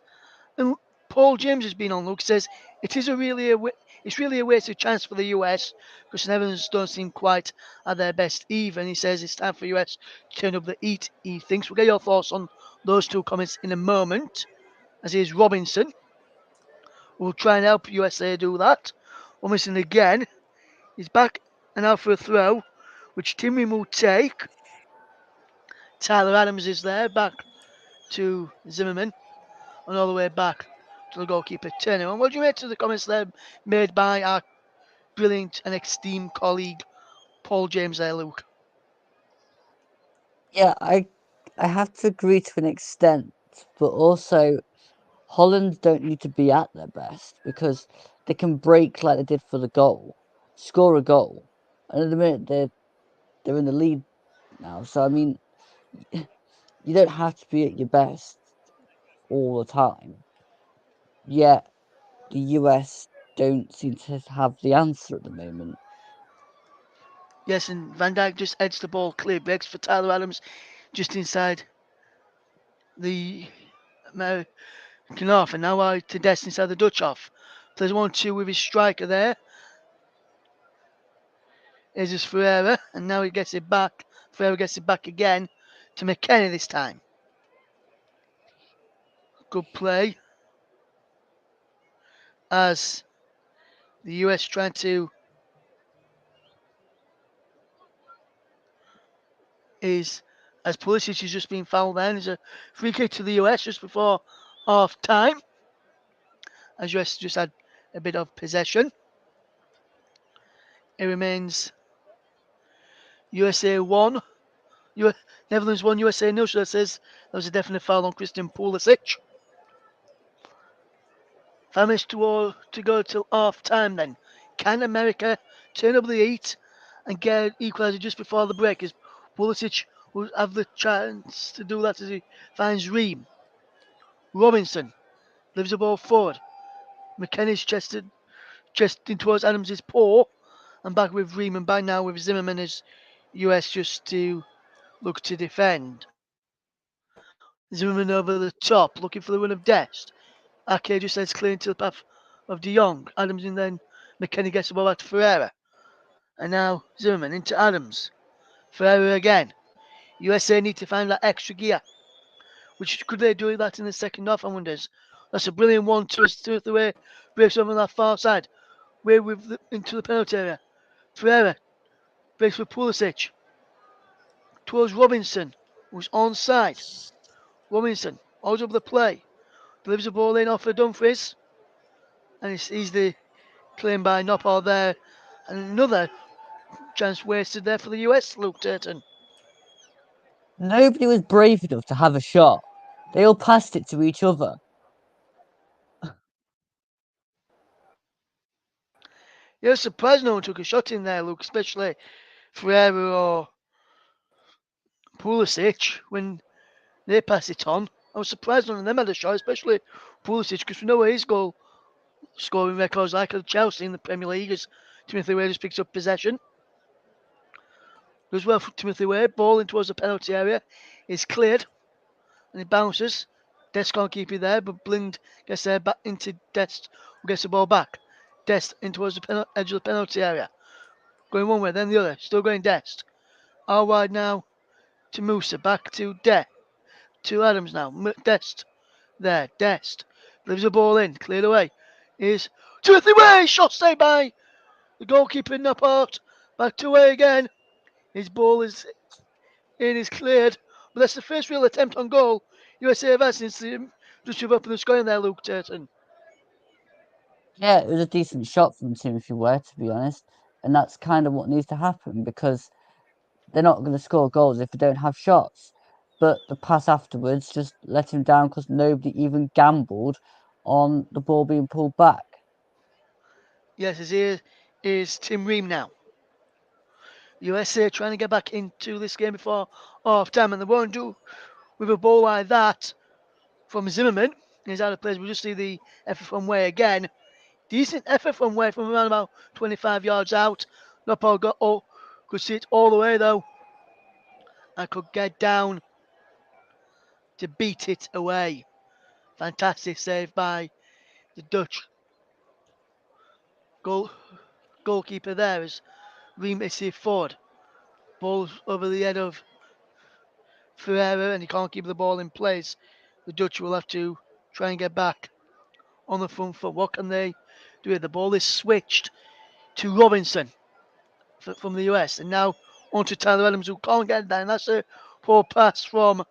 And Paul James has been on look, says it's really a wasted chance for the US because the Netherlands don't seem quite at their best even. He says it's time for US to turn up the heat, he thinks. We'll get your thoughts on those two comments in a moment. As here's Robinson. We'll try and help USA do that. Robinson again. He's back and out for a throw, which Timmy will take. Tyler Adams is there, back to Zimmerman, and all the way back to the goalkeeper Turner. And what do you make to the comments there made by our brilliant and esteemed colleague Paul James there, Luke? Yeah, I have to agree to an extent, but also Holland don't need to be at their best because they can break like they did for the goal, score a goal, and at the minute they're in the lead now. So I mean, you don't have to be at your best all the time. Yet the US don't seem to have the answer at the moment. Yes, and Van Dijk just edged the ball clear, breaks for Tyler Adams just inside the American half, and now out to Dest inside the Dutch half. Plays 1-2 with his striker there. Here's his Ferreira, and now he gets it back. Ferreira gets it back again to McKennie this time. Good play as the US trying to is as Pulisic has just been fouled there. There's a free kick to the US just before half time. As US just had a bit of possession. It remains USA 1, Netherlands 1, USA 0. So that says there was a definite foul on Christian Pulisic. 5 minutes to go till half time then. Can America turn up the heat and get an equaliser just before the break. As Pulisic will have the chance to do that as he finds Ream. Robinson leaves the ball forward. McKennie's chesting towards Adams' paw and back with Ream and back now with Zimmerman as US just to look to defend. Zimmerman over the top looking for the run of Dest. Ake just heads clear into the path of De Jong. Adams and then McKennie gets the ball back to Ferreira. And now Zimmerman into Adams. Ferreira again. USA need to find that extra gear. Which could they do that in the second half? I wonder. That's a brilliant one to us to the way breaks over on that far side. Way with into the penalty area. Ferreira breaks for Pulisic. Towards Robinson, who's onside. Robinson holds up the play. Delivers the ball in off of Dumfries. And it's easily claimed by Nopal there. And another chance wasted there for the US, Luke Turton. Nobody was brave enough to have a shot. They all passed it to each other. Yeah, surprised no one took a shot in there, Luke, especially Ferreira or Pulisic when they pass it on. I was surprised none of them had a shot, especially Pulisic, because we know where his goal scoring records like at Chelsea in the Premier League as Timothy Weah just picks up possession. Goes well for Timothy Weah, ball in towards the penalty area. It's cleared and it bounces. Dest can't keep it there, but Blind gets there back into Dest, who gets the ball back. Dest in towards the edge of the penalty area. Going one way, then the other. Still going Dest. All wide now to Musa. Back to to Adams now. Dest. There. Dest. Leaves the ball in. Cleared away. Is Timothy Way. Shot saved by the goalkeeper in Naport. Back to Way again. His ball is in. Is cleared. But that's the first real attempt on goal USA have had since the just have opened the scoring there, Luke Turton. Yeah, it was a decent shot from Timothy Weah, to be honest. And that's kind of what needs to happen because they're not going to score goals if they don't have shots. But the pass afterwards just let him down because nobody even gambled on the ball being pulled back. Yes, his here is Tim Ream now. USA trying to get back into this game before half time, and they won't do with a ball like that from Zimmerman. He's out of place. We'll just see the effort from Way again. Decent effort from Way from around about 25 yards out. Nopal got all, could see it all the way though. And could get down to beat it away. Fantastic save by the Dutch goal, goalkeeper there as Ream is forward. Ball over the head of Ferreira and he can't keep the ball in place. The Dutch will have to try and get back on the front foot. What can they do? The ball is switched to Robinson from the US and now on to Tyler Adams who can't get down. That's a poor pass from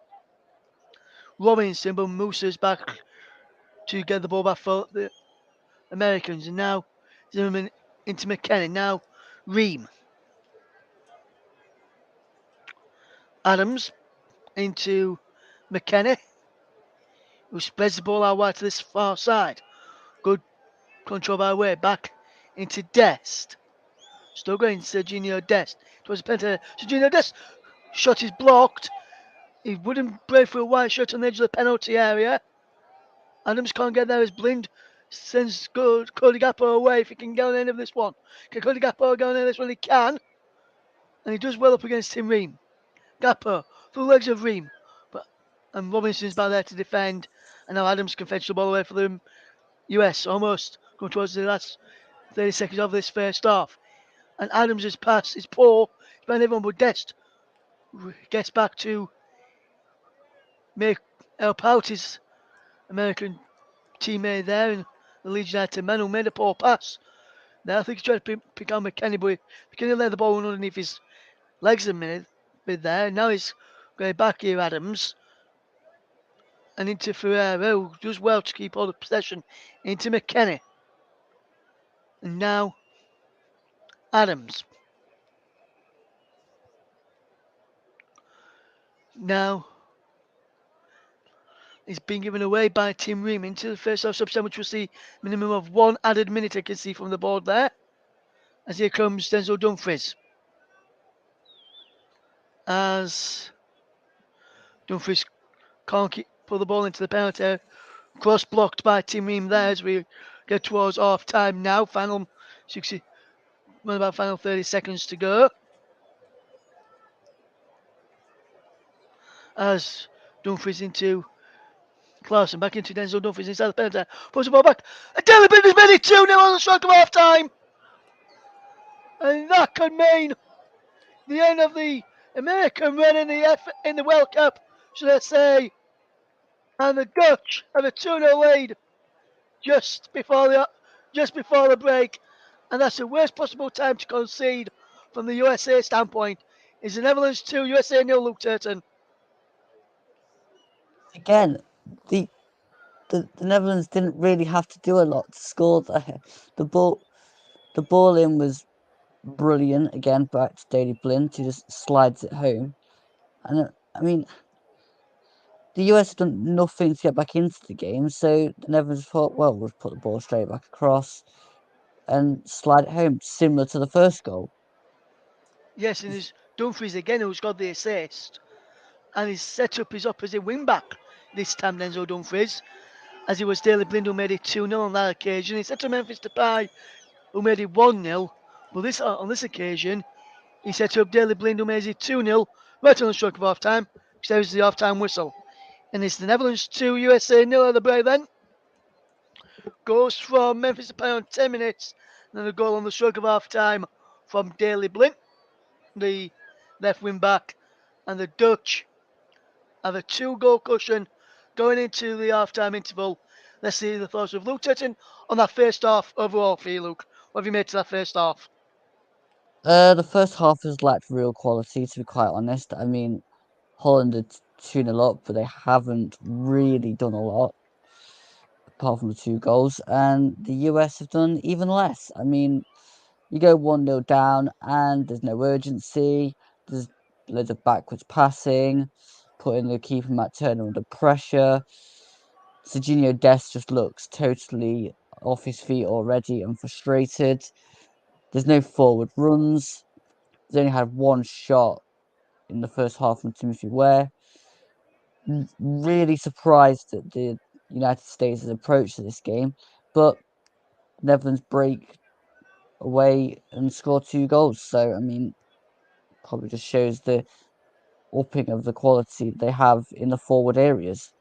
Robinson, but Musa's back to get the ball back for the Americans. And now Zimmerman into McKennie. Now Ream. Adams into McKennie, who spreads the ball out wide to this far side. Good control by Way. Back into Dest. Still going Serginho Dest. Towards the penalty. Serginho Dest. Shot is blocked. He wouldn't break for a wide shot on the edge of the penalty area. Adams can't get there as Blind sends Cody Gakpo away if he can get on the end of this one. Can Cody Gakpo get on the end of this one? He can. And he does well up against Tim Ream. Gakpo, through the legs of Ream. But and Robinson's back there to defend. And now Adams can fetch the ball away for them. US almost going towards the last 30 seconds of this first half. And Adams' pass is poor. It's behind everyone but Dest gets back to make help out his American teammate there and the Leeds United man who made a poor pass. Now I think he's trying to pick on McKennie, but McKennie let the ball run underneath his legs a minute bit there. Now he's going back here, Adams. And into Ferreira, who does well to keep all the possession. Into McKennie. And now Adams. Now he's been given away by Tim Ream into the first half substance, which will see minimum of one added minute I can see from the board there. As here comes Denzel Dumfries. As Dumfries can't pull the ball into the penalty area. Cross blocked by Tim Ream there as we get towards half time now. Final 60, about final 30 seconds to go. As Dumfries into Clarkson, back into Denzel Dumfries inside the penalty area. Puts the ball back. And Daley Blind has made it 2-0 on the stroke of half time. And that could mean the end of the American run in the World Cup, should I say. And the Dutch have a 2-0 lead just before the break, and that's the worst possible time to concede from the USA standpoint. Is the Netherlands 2, USA 0, Luke Turton? Again, the, the Netherlands didn't really have to do a lot to score there. The ball the ball in was brilliant again back to Daley Blind who just slides it home. And I mean the US have done nothing to get back into the game, so the Netherlands thought, well, we'll put the ball straight back across and slide it home, similar to the first goal. Yes, and it's Dumfries again who's got the assist, and he's set up his opposite wing back this time, Denzel Dumfries, as it was Daley Blind who made it 2-0 on that occasion. He set up Memphis Depay who made it 1-0, but on this occasion he set up Daley Blind who made it 2-0 right on the stroke of half time, which there was the half time whistle. And it's the Netherlands 2, USA 0 at the break then. Goes from Memphis Depay on 10 minutes, and then a goal on the stroke of half time from Daley Blind, the left wing back. And the Dutch have a 2-goal cushion going into the half time interval. Let's see the thoughts of Luke Tutton on that first half overall for you, Luke. What have you made to that first half? The first half has lacked real quality, to be quite honest. I mean, Holland are 2-0 up, but they haven't really done a lot apart from the two goals. And the US have done even less. I mean, you go 1-0 down and there's no urgency. There's loads of backwards passing, putting the keeper Matt Turner under pressure. Serginho Dest just looks totally off his feet already and frustrated. There's no forward runs. He's only had one shot in the first half from Timothy Ware. Really surprised at the United States' approach to this game, but Netherlands break away and score two goals. So I mean, probably just shows the upping of the quality they have in the forward areas.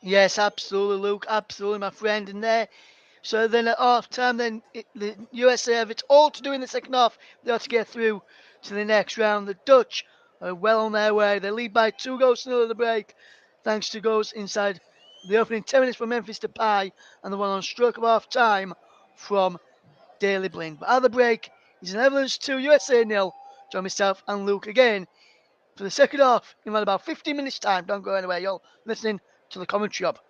Yes, absolutely, Luke. Absolutely, my friend. And there, so then at half time, the USA have it all to do in the second half. They have to get through to the next round. The Dutch are well on their way. They lead by 2 goals to 0 at the break, thanks to goals inside the opening 10 minutes from Memphis Depay and the one on stroke of half time from Daley Blind. But at the break, it's the Netherlands 2, USA 0. Join myself and Luke again for the second half in about 15 minutes' time. Don't go anywhere. You're listening to the commentary hub.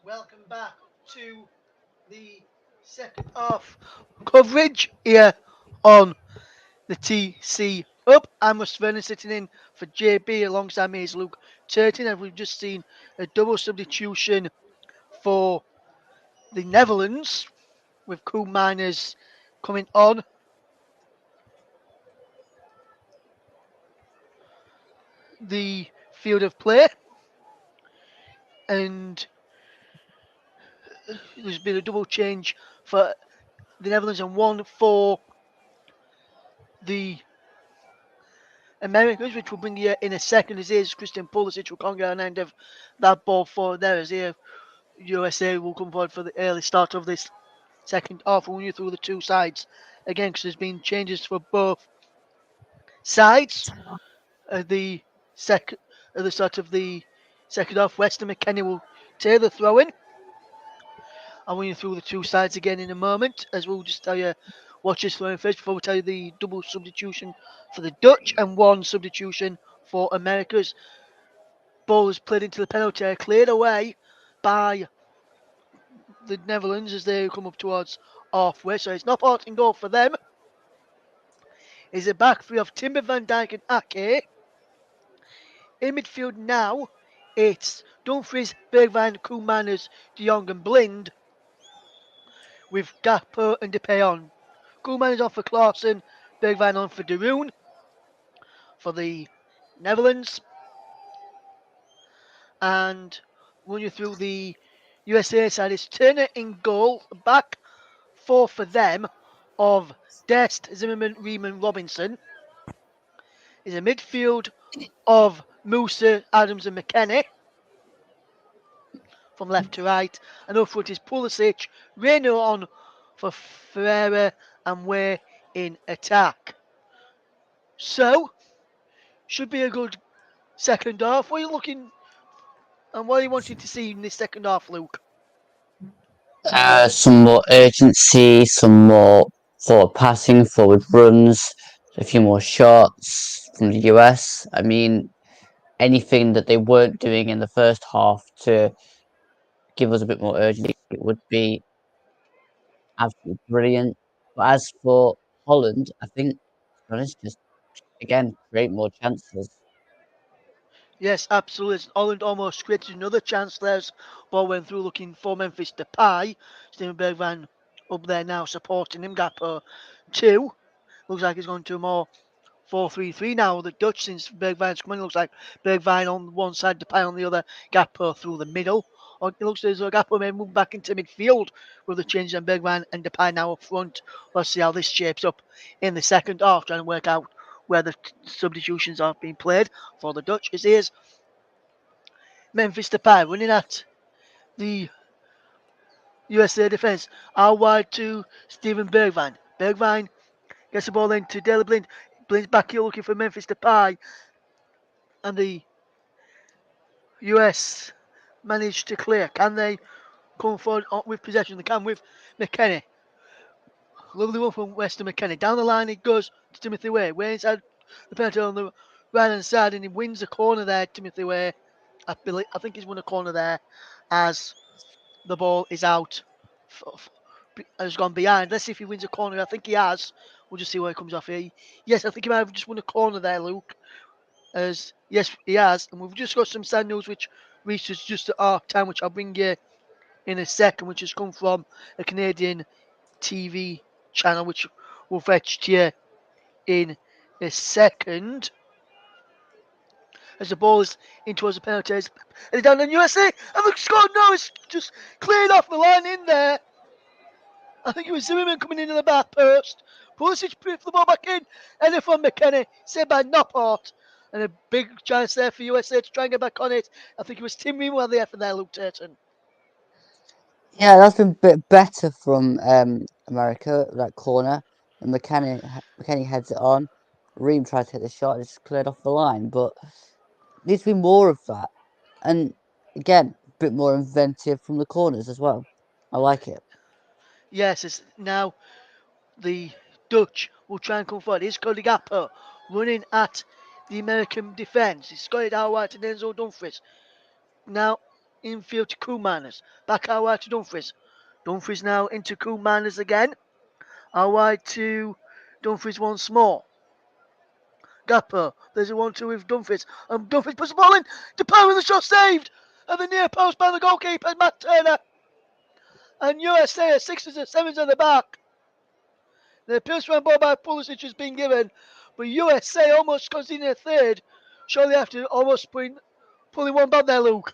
Welcome back to the second half coverage here on the TC Up. I'm Russ Vernon sitting in for JB. Alongside me is Luke Turton, and we've just seen a double substitution for the Netherlands with Cool Miners coming on the field of play, and there's been a double change for the Netherlands and one for the Americans, which will bring you in a second. As is Christian Pulisic will conquer an end of that ball forward there. As here, USA will come forward for the early start of this second half. We'll run you through the two sides again, because there's been changes for both sides. The second, at the start of the second half, Weston McKennie will take the throw in. I'll run you through the two sides again in a moment, as we'll just tell you watch this throw in first before we tell you the double substitution for the Dutch and one substitution for America's. Ball is played into the penalty area, cleared away by the Netherlands as they come up towards halfway. So it's not parting goal for them. It's a back three of Timber, Van Dijk and Ake. In midfield now, it's Dumfries, Bergwijn, Koeman, De Jong and Blind with Gakpo and Depay on. Koeman is on for Klaassen, Bergwijn on for De Roon for the Netherlands. And run you through the USA side, it's Turner in goal, back four for them of Dest, Zimmerman, Riemann, Robinson. Is a midfield of Musa, Adams and McKennie from left to right. And up front is Pulisic, Reino on for Ferreira and Way in attack. So, should be a good second half. What are you looking and what are you wanting to see in this second half, Luke? Some more urgency, some more forward passing, forward runs, a few more shots from the US. I mean, anything that they weren't doing in the first half to give us a bit more urgency, it would be absolutely brilliant. But as for Holland, I think, to be honest, just again, create more chances. Yes, absolutely. Holland almost created another chance there. Ball went through looking for Memphis Depay. Steven Bergwijn up there now supporting him. Gakpo 2. Looks like he's going to a more 4-3-3 now. The Dutch, since Bergwijn's coming, looks like Bergwijn on one side, Depay on the other, Gakpo through the middle. Or it looks as though Gakpo may move back into midfield with the changes on Bergwijn and Depay now up front. Let's see how this shapes up in the second half, trying to work out where the substitutions are being played for the Dutch. As here's Memphis Depay running at the USA defence. Out wide to Steven Bergwijn. Bergwijn gets the ball into Daley Blind. Blind's back here looking for Memphis Depay. And the US managed to clear. Can they come forward with possession? They can with McKennie. Lovely one from Weston McKennie. Down the line it goes to Timothy Way. Way inside the penalty on the right hand side, and he wins the corner there, Timothy Way. I think he's won a corner there as the ball is out. Has gone behind. Let's see if he wins a corner. I think he has. We'll just see where he comes off here. Yes, I think he might have just won a corner there, Luke. As yes, he has. And we've just got some sad news which reached us just at half time, which I'll bring you in a second, which has come from a Canadian TV channel, which we'll fetch to you in a second. As the ball is in towards the penalty, and down in USA, and the score, no, it's just cleared off the line in there. I think it was Zimmerman coming into the back post. Pulisic put the ball back in, and it from McKennie, saved by Noppert. And a big chance there for USA to try and get back on it. I think it was Tim Meanwhile there for there, Luke Turton. Yeah, that's been a bit better from America, that corner. And McKennie heads it on. Ream tried to hit the shot, it's cleared off the line. But needs to be more of that. And again, a bit more inventive from the corners as well. I like it. Yes, it's now the Dutch will try and come forward. Here's Cody Gakpo running at the American defence. He's got it out wide to Denzel Dumfries. Now Infield to Koolmanners. Back out wide to Dumfries. Dumfries now into Koolmanners again. Out wide to Dumfries once more. Gapper. There's a 1-2 with Dumfries. And Dumfries puts the ball in. Depay with the shot saved. At the near post by the goalkeeper, Matt Turner. And USA are sixes and sevens at the back. The appeals for a ball by Pulisic has been given. But USA almost conceding a third. Surely after almost pulling one back there, Luke.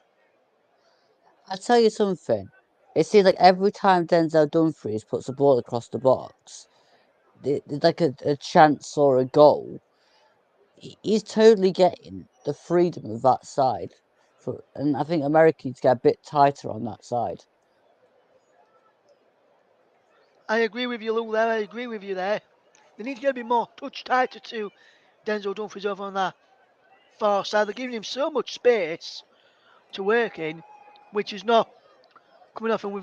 I tell you something. It seems like every time Denzel Dumfries puts a ball across the box, it's like a chance or a goal. He's totally getting the freedom of that side. And I think America needs to get a bit tighter on that side. I agree with you, Luke, there. I agree with you there. They need to get a bit more touch tighter to Denzel Dumfries over on that far side. They're giving him so much space to work in, which is not coming off. And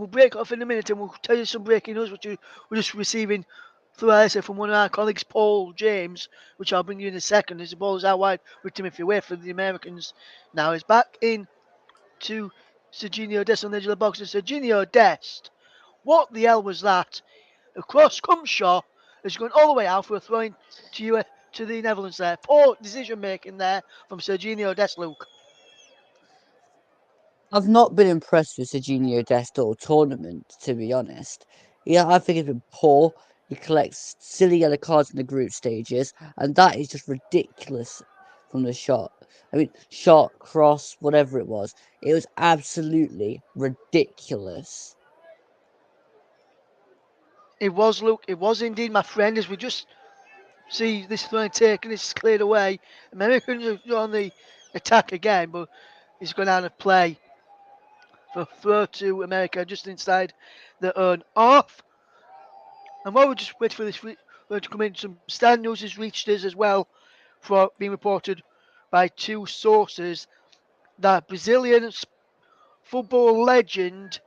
we'll break off in a minute and we'll tell you some breaking news which we're just receiving through RSA from one of our colleagues, Paul James, which I'll bring you in a second. As the ball is out wide with Timothy Way for the Americans. Now he's back in to Serginho Dest on the edge of the box. And Serginho Dest, what the hell was that? Across comes Shaw. It's going all the way out for a throw in to the Netherlands there. Poor decision making there from Serginho Dest, Luke. I've not been impressed with Serginho Dest all tournament, to be honest. Yeah, I think he's been poor. He collects silly yellow cards in the group stages, and that is just ridiculous from the shot. I mean, shot, cross, whatever it was. It was absolutely ridiculous. It was, Luke. It was indeed, my friend, as we just see this throw taken, it's cleared away. Americans are on the attack again, but he's gone out of play for throw to America just inside the own half. And while we just wait for this to come in, some stand news has reached us as well, for being reported by two sources that Brazilian football legend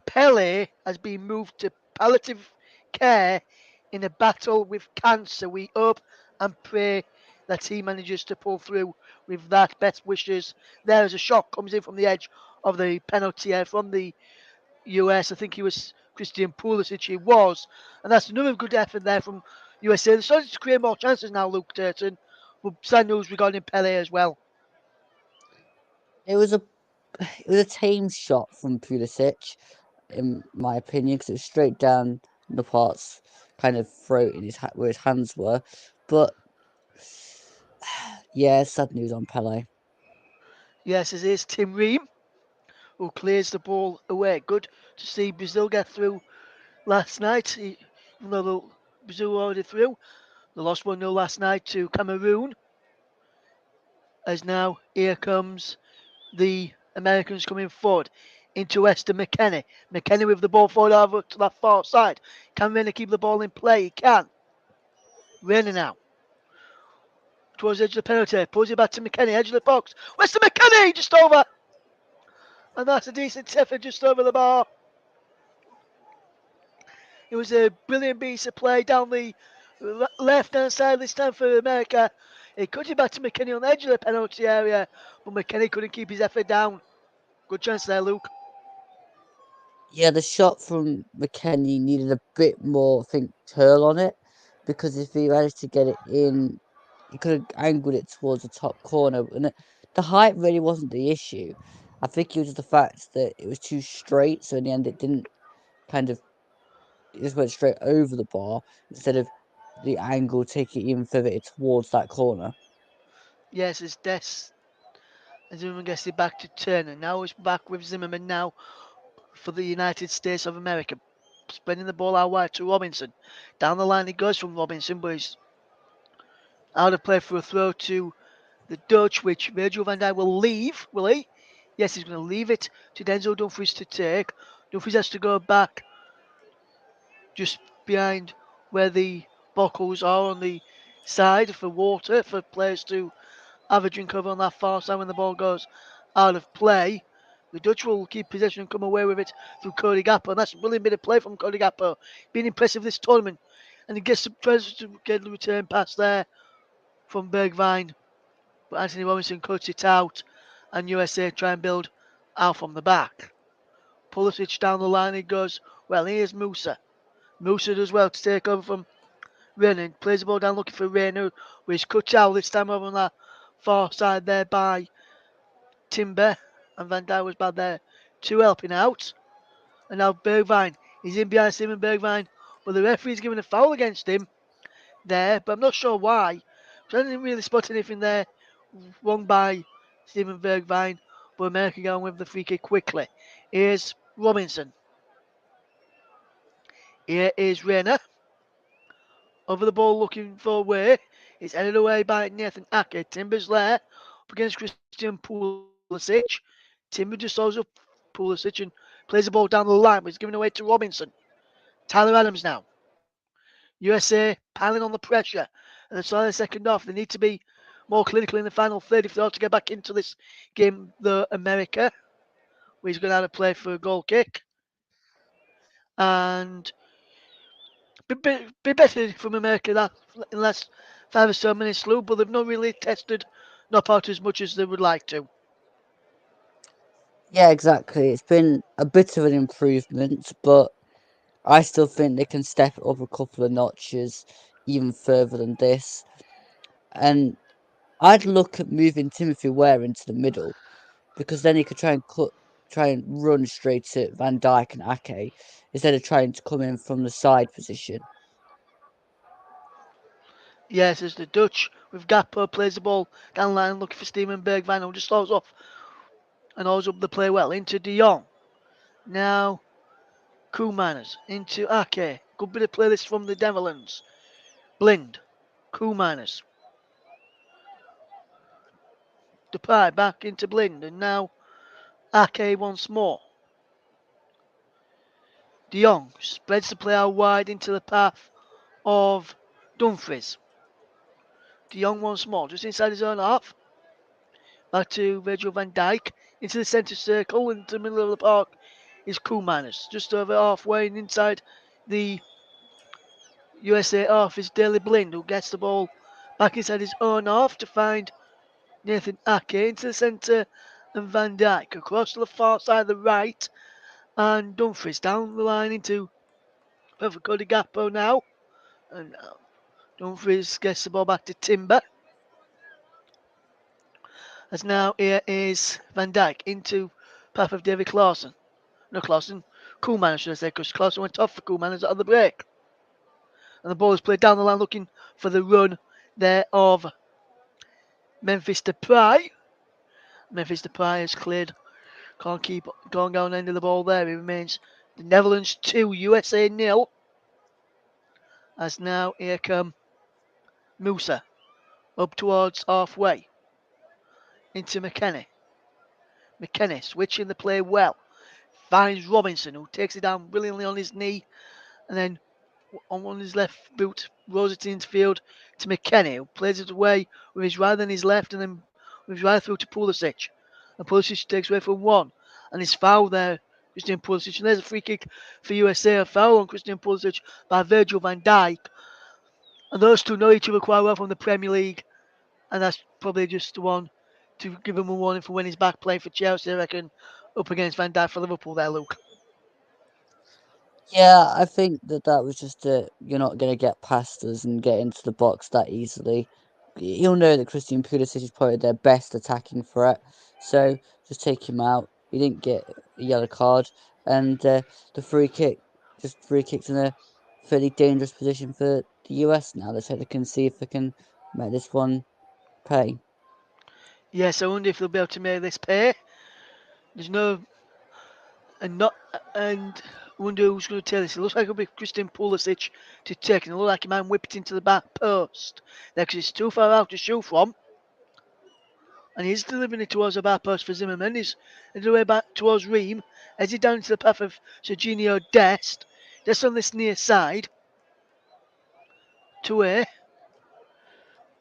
Pele has been moved to palliative care in a battle with cancer. We hope and pray that he manages to pull through with that. Best wishes. There as a shot comes in from the edge of the penalty area from the US. I think he was Christian Pulisic. He was, and that's another good effort there from USA. They're starting to create more chances now, Luke Turton. But sad news regarding Pele as well. It was a it was a tame shot from Pulisic, in my opinion, because it was straight down the parts kind of throat in where his hands were. But yeah, sad news on Pele. Yes, it is Tim Ream who clears the ball away. Good to see Brazil get through last night, even though Brazil were already through. They lost 1-0 last night to Cameroon. As now, here comes the Americans coming forward into Weston McKennie. McKennie with the ball forward over to that far side. Can Reina keep the ball in play? He can. Reina now towards the edge of the penalty. Pulls it back to McKennie, edge of the box. Weston McKennie just over. And that's a decent effort just over the bar. It was a brilliant piece of play down the left-hand side this time for America. He cut it back to McKennie on the edge of the penalty area, but McKennie couldn't keep his effort down. Good chance there, Luke. Yeah, the shot from McKennie needed a bit more, I think, curl on it, because if he managed to get it in, he could have angled it towards the top corner. And the height really wasn't the issue. I think it was just the fact that it was too straight, so in the end it didn't kind of, it just went straight over the bar instead of the angle taking it even further towards that corner. Yes, it's Des. And Zimmerman gets it back to Turner. Now it's back with Zimmerman now for the United States of America. Spreading the ball out wide to Robinson. Down the line it goes from Robinson, but he's out of play for a throw to the Dutch, which Virgil van Dijk will leave, will he? Yes, he's going to leave it to Denzel Dumfries to take. Dumfries has to go back just behind where the buckles are on the side for water, for players to have a drink over on that far side when the ball goes out of play. The Dutch will keep possession and come away with it through Cody Gakpo, and that's a brilliant bit of play from Cody Gakpo. Been impressive this tournament, and he tries to get the return pass there from Bergwijn, but Anthony Robinson cuts it out, and USA try and build out from the back. Pulisic down the line, he goes, well, here's Musa. Musa does well to take over from Reina, plays the ball down looking for Reina, which cut out this time over on that far side there by Timber, and Van Dijk was bad there. Two helping out, and now Bergwijn, he's in behind Simon Bergwijn, but the referee's giving a foul against him there, but I'm not sure why. I didn't really spot anything there wrong by Stephen Bergwijn, but America going with the free kick quickly. Here's Robinson. Here is Reina. Over the ball looking for a way. It's headed away by Nathan Ake. Timber's there up against Christian Pulisic. Timber just throws up Pulisic and plays the ball down the line, but he's giving away to Robinson. Tyler Adams now. USA piling on the pressure. And the start of the second half, they need to be more clinical in the final third if they ought to get back into this game. The America, where he's going to have to play for a goal kick. And be better from America that in last 5 or so minutes, Lou, but they've not really tested Knockout as much as they would like to. Yeah, exactly. It's been a bit of an improvement, but I still think they can step it up a couple of notches even further than this. And I'd look at moving Timothy Ware into the middle because then he could try and run straight at Van Dijk and Ake instead of trying to come in from the side position. Yes, as the Dutch with Gakpo plays the ball down the line looking for Steven Bergwijn, who just throws off and holds up the play well into De Jong. Now Koemaners into Ake. Good bit of play this from the Netherlands. Blind. Koemaners. Depay back into Blind, and now Ake once more. De Jong spreads the play out wide into the path of Dumfries. De Jong once more, just inside his own half. Back to Virgil van Dijk. Into the centre circle, into the middle of the park is Koemaners. Just over halfway and inside the USA half is Daley Blind, who gets the ball back inside his own half to find Nathan Ake into the centre and Van Dijk across to the far side of the right and Dumfries down the line into perfect Cody Gakpo now. And Dumfries gets the ball back to Timber. As now here is Van Dijk into path of David Clausen. No, Clausen. Koeman, should I say, because Clausen went off for Koeman on the break. And the ball is played down the line looking for the run there of Memphis Depay. Memphis Depay is cleared. Can't keep going down the end of the ball there. It remains the Netherlands 2, USA 0. As now here come Musa up towards halfway into McKennie. McKennie switching the play well. Finds Robinson, who takes it down brilliantly on his knee and then on his left boot rolls it into field to McKennie, who plays it away with his right and his left and then with his right through to Pulisic. And Pulisic takes away from one and his foul there, Christian Pulisic. And there's a free kick for USA, a foul on Christian Pulisic by Virgil van Dijk. And those two know each other quite well from the Premier League, and that's probably just the one to give him a warning for when he's back playing for Chelsea, I reckon, up against Van Dijk for Liverpool there, Luke. Yeah, I think that was just you're not going to get past us and get into the box that easily. You'll know that Christian Pulisic is probably their best attacking threat, so just take him out. He didn't get a yellow card, and the free kicks in a fairly dangerous position for the US now. Let's hope they can see if they can make this one pay. Yes, I wonder if they'll be able to make this pay. There's no and not and I wonder who's going to tell this. It looks like it'll be Christian Pulisic to take, and it looks like he might whip it into the back post. There, because it's too far out to shoot from, and he's delivering it towards the back post for Zimmerman. He's on the way back towards Ream. As he down into the path of Serginho Dest, just on this near side to where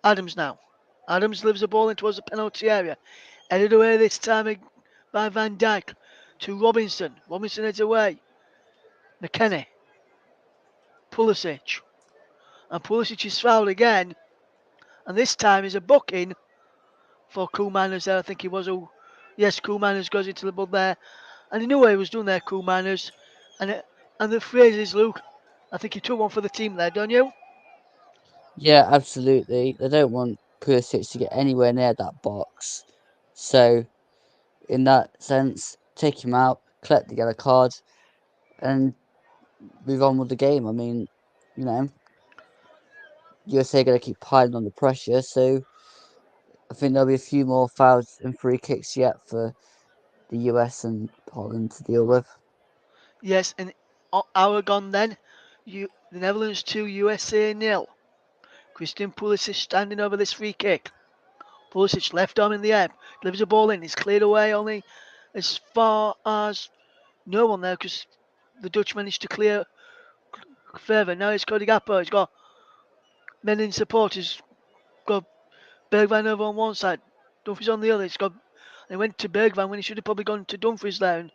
Adams now. Adams delivers the ball in towards the penalty area. Headed away this time by Van Dijk to Robinson. Robinson heads away. McKennie. Pulisic. And Pulisic is fouled again. And this time is a booking for Koeman, as I think he was, who Yes, cool manners goes into the ball there, and he knew what he was doing there, cool manners, and and the phrase is, Luke, I think he took one for the team there, don't you? Yeah, absolutely. They don't want Pulisic to get anywhere near that box. So, in that sense, take him out, collect the yellow card, and move on with the game. I mean, you know, USA are going to keep piling on the pressure, so I think there'll be a few more fouls and free kicks yet for the US and Holland to deal with. Yes, and hour gone then, the Netherlands 2, USA nil. Christian Pulisic standing over this free kick. Pulisic left arm in the air, delivers a ball in, it's cleared away only as far as no one there because the Dutch managed to clear further. Now it's Cody Gakpo, he's got men in support, he's got Bergwijn over on one side, Dumfries on the other. It's got. They went to Bergwijn when he should have probably gone to Dumfries there. And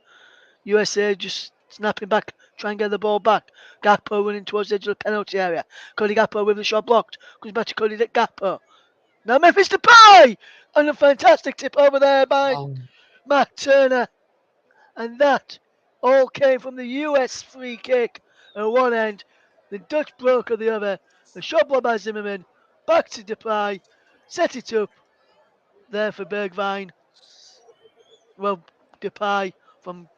USA just snapping back, trying to get the ball back. Gakpo running towards the edge of the penalty area. Cody Gakpo with the shot blocked. Comes back to Cody Gakpo. Now Memphis Depay! And a fantastic tip over there by Oh, Matt Turner. And that all came from the US free kick at one end. The Dutch broke at the other. The shot blocked by Zimmerman. Back to Depay. Set it up there for Bergwijn. Well, Depay from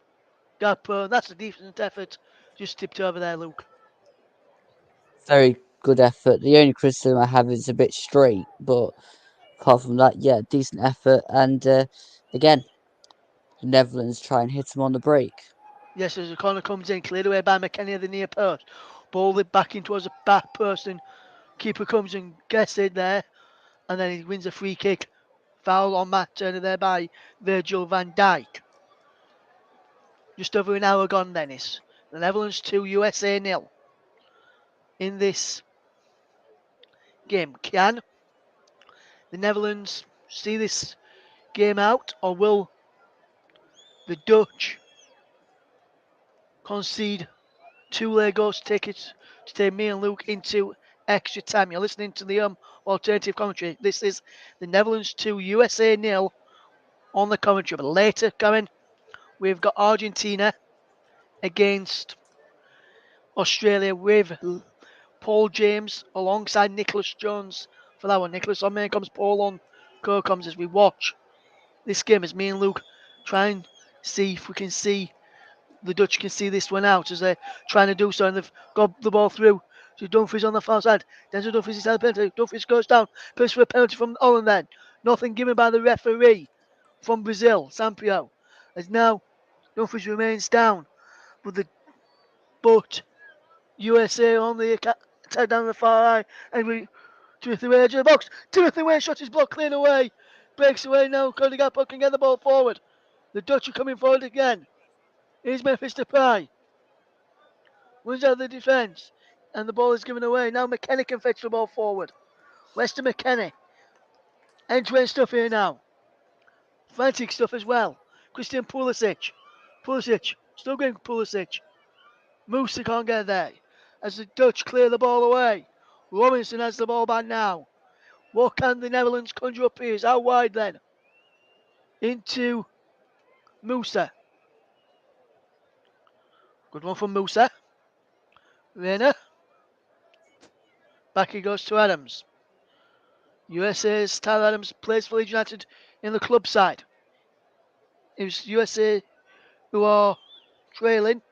Gakpo. That's a decent effort. Just tipped over there, Luke. very good effort. The only criticism I have is a bit straight, but apart from that, yeah, decent effort. And again, the Netherlands try and hit him on the break. Yes, as the corner comes in, cleared away by McKennie at the near post. Ball it back in towards the back post, and keeper comes and gets it there. And then he wins a free kick. Foul on Matt Turner there by Virgil van Dijk. Just over an hour gone, Dennis. The Netherlands 2, USA nil. In this game, can the Netherlands see this game out, or will the Dutch concede two late goals to take me and Luke into extra time? You're listening to the alternative commentary. This is the Netherlands 2, USA nil on the commentary. But later coming, we've got Argentina against Australia with Paul James alongside Nicholas Jones for that one. Nicholas on main comes, Paul on co-coms as we watch this game as me and Luke try and see if we can see the Dutch can see this one out as they're trying to do so, and they've got the ball through to Dumfries on the far side. Denzel Dumfries is the penalty. Dumfries goes down, plays for a penalty from Holland then. Nothing given by the referee from Brazil, Sampaio. As now Dumfries remains down, but USA on the attack down the far eye, and Timothy Way edge of the box. Timothy Way shot his block clean away. Breaks away now. Cody Gakpo can get the ball forward. The Dutch are coming forward again. Here's Memphis Depay. Runs out of the defence. And the ball is given away. Now McKennie can fetch the ball forward. Weston McKennie. End-to-end stuff here now. Frantic stuff as well. Christian Pulisic. Pulisic. Still going Pulisic. Musa can't get there. As the Dutch clear the ball away. Robinson has the ball back now. What can the Netherlands conjure up here? Is out wide then. Into Musa. Good one from Musa. Reina. Back he goes to Adams. USA's Tyler Adams plays for Leeds United in the club side. It was USA who are trailing.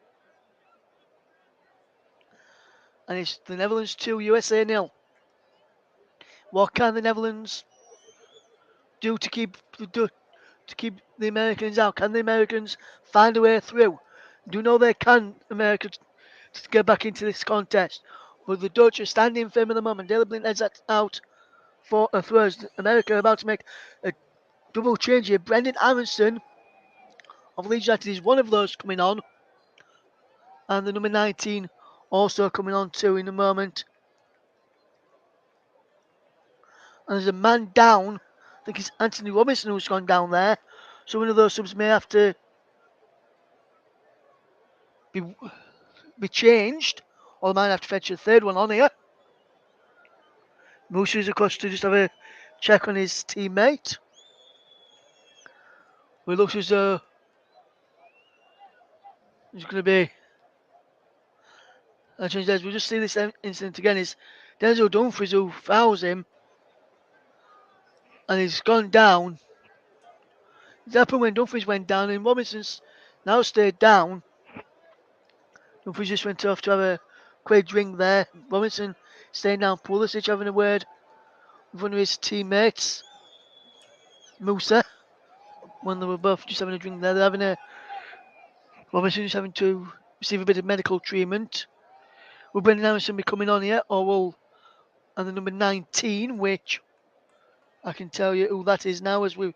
And it's the Netherlands 2, USA nil. What can the Netherlands do to keep the Americans out? Can the Americans find a way through? Do know they can, America, to get back into this contest. But the Dutch are standing firm at the moment. Daley Blind heads out for a throw. America are about to make a double change here. Brendan Aronson of Leeds United is one of those coming on. And the number 19 also coming on too in a moment. And there's a man down. I think it's Anthony Robinson who's gone down there. So one of those subs may have to be changed. Or they might have to fetch a third one on here. Musa is across to just have a check on his teammate. But it looks as though there's going to be a change there. We'll just see this incident again. Is Denzel Dumfries who fouls him and he's gone down. It happened when Dumfries went down and Robinson's now stayed down. Dumfries just went off to have a quick drink there. Robinson staying down. Pulisic having a word with one of his teammates. Musa. When they were both just having a drink there. They're having a Robinson just having to receive a bit of medical treatment. Will Brendan Harrison be coming on here? Or will and the number 19, which I can tell you who that is now as we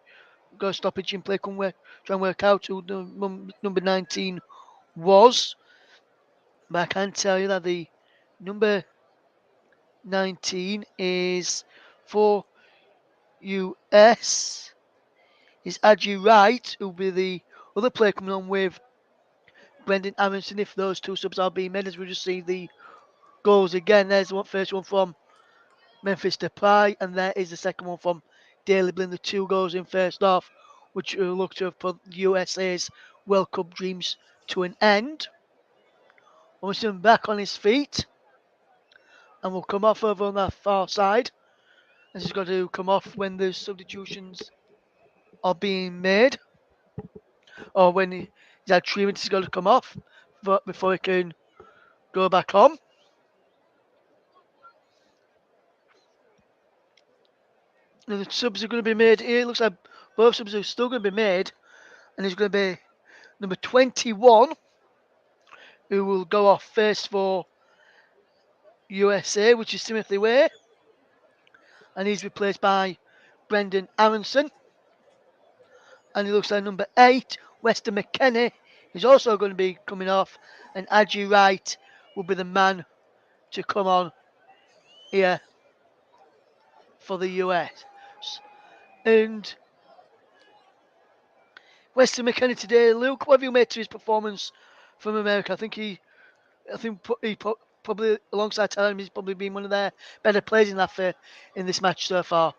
go stoppage in play, try and work out who the number 19 was. But I can tell you that the number 19 is for US is Adji Wright, who'll be the other player coming on with Brendan Aronson if those two subs are being made, as we just see the goals again. There's the first one from Memphis Depay, and there is the second one from Daley Blind, the two goals in first half, which will look to have put USA's World Cup dreams to an end. Robinson back on his feet, and will come off over on that far side. This has got to come off when the substitutions are being made, or when that treatment has got to come off before he can go back on. And the subs are going to be made here. It looks like both subs are still going to be made, and it's going to be number 21 who will go off first for USA, which is Timothy Way, and he's replaced by Brendan Aronson. And it looks like number 8, Weston McKennie, is also going to be coming off, and Adji Wright will be the man to come on here for the US. And Weston McKennie today, Luke, what have you made to his performance from America? I think he probably alongside Tyler, he's probably been one of their better players in this match so far.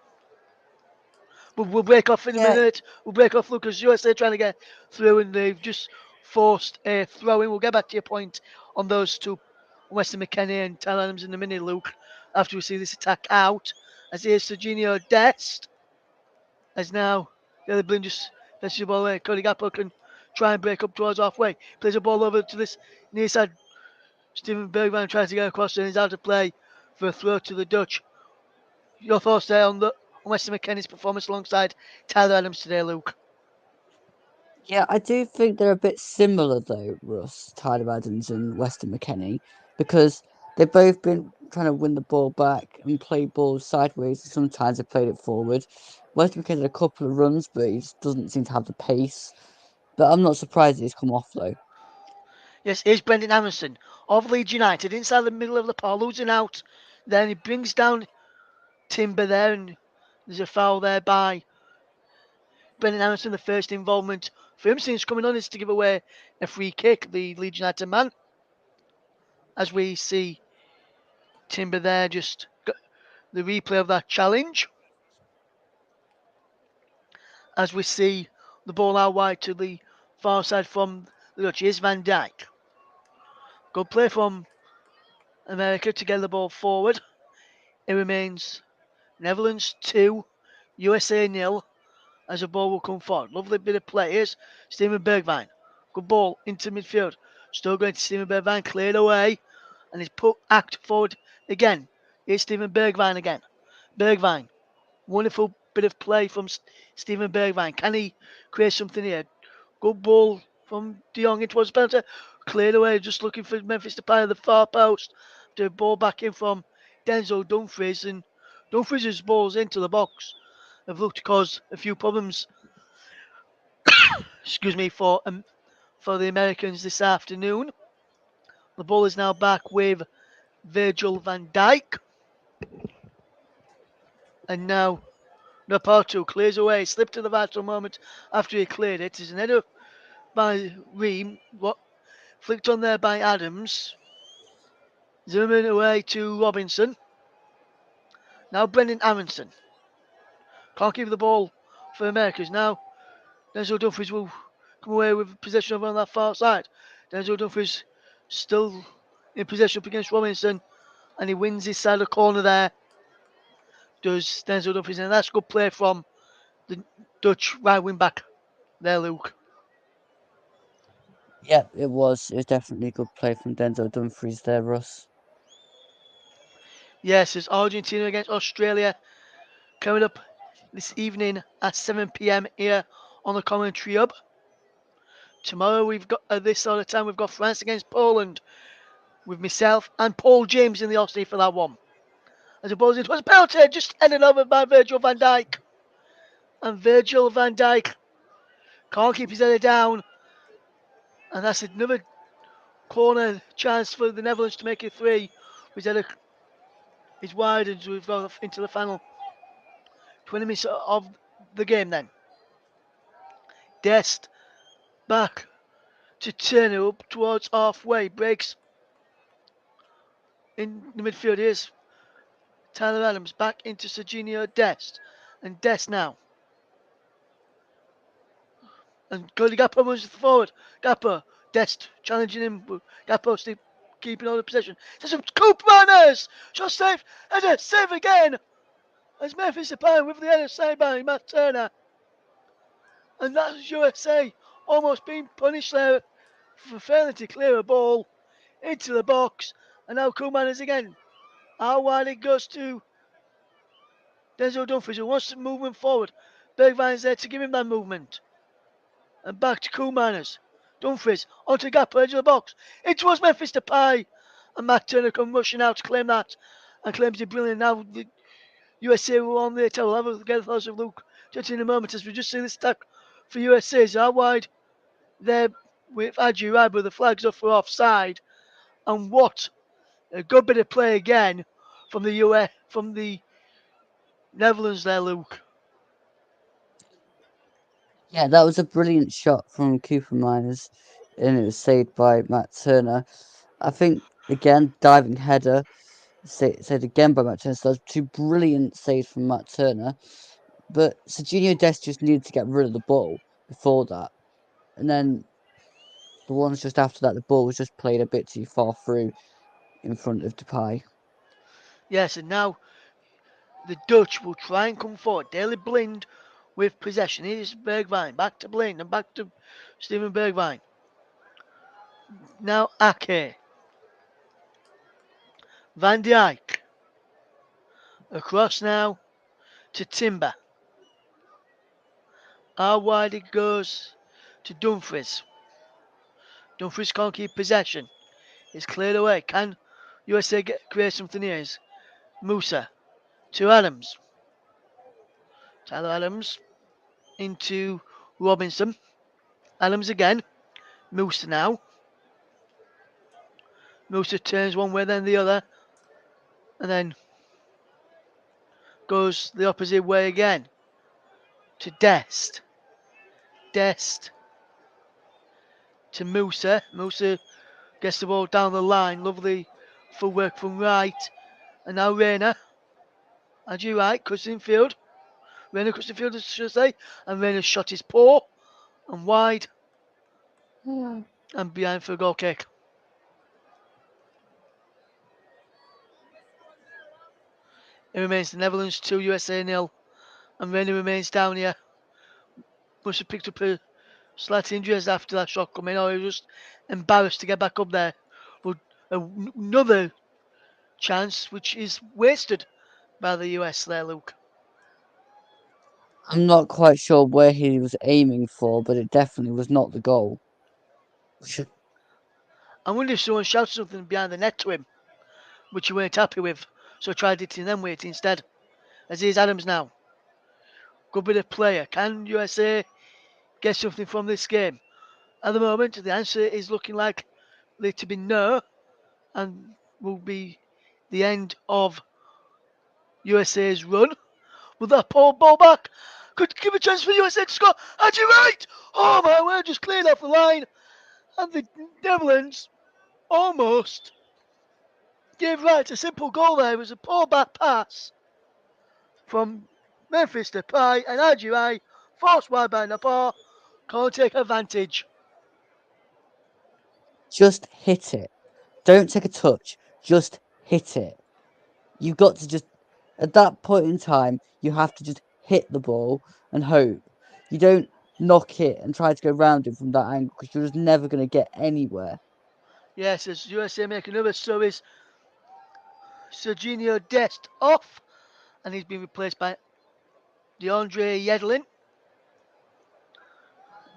We'll break off in a Yeah, minute. We'll break off, Lucas. USA trying to get through, and they've just forced a throw in. We'll get back to your point on those two, Weston McKennie and Tyler Adams in a minute, Luke, after we see this attack out. As here's Serginho Dest, as now the other Blin just fetches the ball away. Cody Gappo can try and break up towards halfway. Plays the ball over to this near side. Steven Bergwijn tries to get across and is out of play for a throw to the Dutch. Your thoughts there on Weston McKennie's performance alongside Tyler Adams today, Luke? yeah, I do think they're a bit similar though, Russ, Tyler Adams and Weston McKennie, because they've both been trying to win the ball back and play balls sideways. Sometimes they played it forward. Weston McKennie had a couple of runs, but he just doesn't seem to have the pace. But I'm not surprised he's come off though. Yes, here's Brendan Aronson of Leeds United inside the middle of the park, losing out. Then he brings down Timber there, and there's a foul there by Brendan Aronson. The first involvement for him since coming on is to give away a free kick, the Leeds United man. As we see Timber there, just got the replay of that challenge. As we see the ball out wide to the far side from the Dutch. Here's Van Dijk. Good play from America to get the ball forward. It remains Netherlands 2, USA 0 as the ball will come forward. Lovely bit of play. Here's Steven Bergwijn. Good ball into midfield. Still going to Steven Bergwijn. Cleared away. And he's put act forward again. Here's Steven Bergwijn again. Bergwijn. Wonderful bit of play from Steven Bergwijn. Can he create something here? Good ball from De Jong. It was penalty. Cleared away. Just looking for Memphis Depay at the far post. The ball back in from Denzel Dumfries. And Dumfries' balls into the box have looked to cause a few problems. Excuse me, for the Americans this afternoon. The ball is now back with Virgil van Dijk. And now Napartu clears away, slipped to the vital moment after he cleared it. It's an header by Ream, what flicked on there by Adams. Zooming away to Robinson. Now Brendan Aronson. Can't keep the ball for Americans. Now Denzel Dumfries will come away with possession over on that far side. Denzel Dumfries still in possession up against Robinson, and he wins his side of the corner there. Does Denzel Dumfries, and that's a good play from the Dutch right wing back there, Luke. Yep, it was. It was definitely a good play from Denzel Dumfries there, Russ. Yes, it's Argentina against Australia coming up this evening at 7 p.m. here on the commentary hub. Tomorrow we've got at this sort of time we've got France against Poland with myself and Paul James in the Aussie for that one. I suppose it was a penalty just headed over by Virgil van Dijk. And Virgil van Dijk can't keep his head down. And that's another corner chance for the Netherlands to make it three. His header is wide and we've gone into the final 20 minutes of the game then. Dest back to turn it up towards halfway. Breaks in the midfield. Here's Tyler Adams back into Serginho Dest. And Dest now. And Cody Gakpo moves forward. Gakpo, Dest challenging him. Gakpo still keeping all the possession. There's some Coop Runners! Shot safe. Header, save again! As Memphis Depay with the header saved by Matt Turner. And that's USA almost being punished there for failing to clear a ball into the box. And now Koeman again. How wide it goes to Denzel Dumfries, who wants to movement forward. Bergwijn's there to give him that movement. And back to Koeman. Dumfries onto Gakpo, edge of the box. It was Memphis Depay. And Matt Turner come rushing out to claim that. And claims it brilliant. Now the USA will on the table. Have a get the thoughts of Luke just in a moment as we just see this attack for USA. So how wide there with Adji right, but the flag's up for offside. And what a good bit of play again from the US, from the Netherlands there, Luke. Yeah, that was a brilliant shot from Cooper Miners, and it was saved by Matt Turner. I think, again, diving header, saved again by Matt Turner. So those two brilliant saves from Matt Turner. But Serginho Dest just needed to get rid of the ball before that. And then the ones just after that, the ball was just played a bit too far through in front of Depay. Yes, and now the Dutch will try and come forward. Daley Blind with possession. Here's Bergwijn. Back to Blind and back to Steven Bergwijn. Now Ake. Van Dijk. Across now to Timber. How wide it goes to Dumfries. Dumfries can't keep possession. It's cleared away. Can USA create something here? Is Musa to Adams. Tyler Adams into Robinson. Adams again. Musa now. Musa turns one way then the other. And then goes the opposite way again. To Dest. Dest to Musa. Musa gets the ball down the line. Lovely footwork from right. And now Rayner. And you right, cuts infield. Rayner cuts infield, should I say. And Rayner's shot is poor and wide. And behind for a goal kick. It remains the Netherlands 2, USA 0. And Rayner remains down here. Must have picked up a slight injuries after that shot coming, or he was just embarrassed to get back up there. But another chance which is wasted by the US there, Luke. I'm not quite sure where he was aiming for, but it definitely was not the goal. I wonder if someone shouted something behind the net to him, which he weren't happy with, so tried it in them way instead. As here's Adams now. Good bit of player. Can USA get something from this game? At the moment, the answer is looking like it to be no, and will be the end of USA's run. Will that poor ball back? Could give a chance for USA to score. And you're right! Oh my word, just cleared off the line. And the Netherlands almost gave right a simple goal there. It was a poor back pass from Memphis Depay and Adjuai, forced wide by Napar, Can't take advantage. Just hit it. Don't take a touch. Just hit it. You've got to just, at that point in time, you have to just hit the ball and hope. You don't knock it and try to go round it from that angle because you're just never going to get anywhere. Yes, as USA make another service, Serginho Dest off, and he's been replaced by DeAndre Yedlin,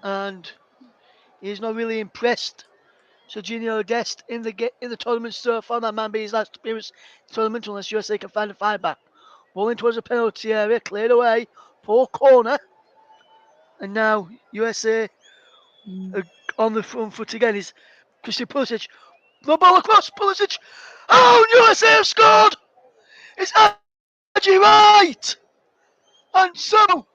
and he's not really impressed. Serginho Dest in the tournament so far. That man be his last appearance in the tournament unless USA can find a fight back. Ball towards the penalty area, cleared away, poor corner, and now USA are on the front foot again. Is Christian Pulisic? The ball across Pulisic. Oh, USA have scored! It's Haji Wright, and so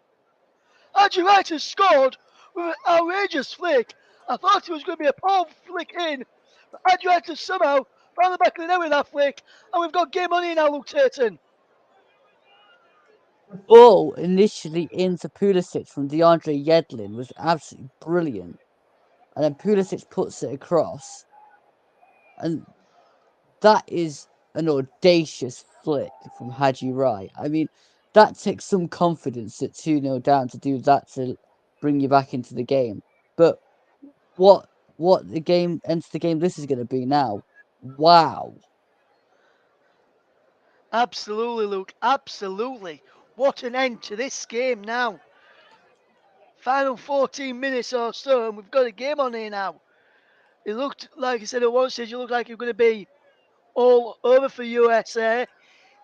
Haji Wright has scored with an outrageous flick. I thought it was going to be a palm flick in, but Haji Wright has somehow found the back of the net with that flick, and we've got game on here now, Luke Turton. Ball initially into Pulisic from DeAndre Yedlin was absolutely brilliant. And then Pulisic puts it across. And that is an audacious flick from Haji Wright. I mean, that takes some confidence at 2-0 down to do that to bring you back into the game. But what what the game ends the game this is going to be now? Wow. Absolutely, Luke. Absolutely. What an end to this game now. Final 14 minutes or so, and we've got a game on here now. It looked like I said at one stage, it looked like it was going to be all over for USA.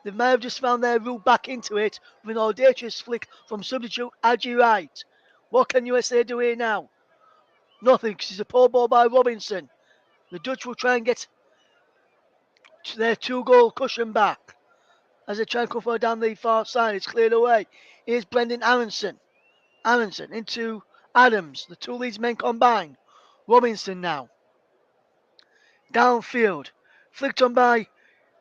They may have just found their route back into it with an audacious flick from substitute Haji Wright. What can USA do here now? Nothing, because it's a poor ball by Robinson. The Dutch will try and get their 2-goal cushion back as they try and come forward down the far side. It's cleared away. Here's Brendan Aronson. Aronson into Adams. The two leads men combined. Robinson now. Downfield. Flicked on by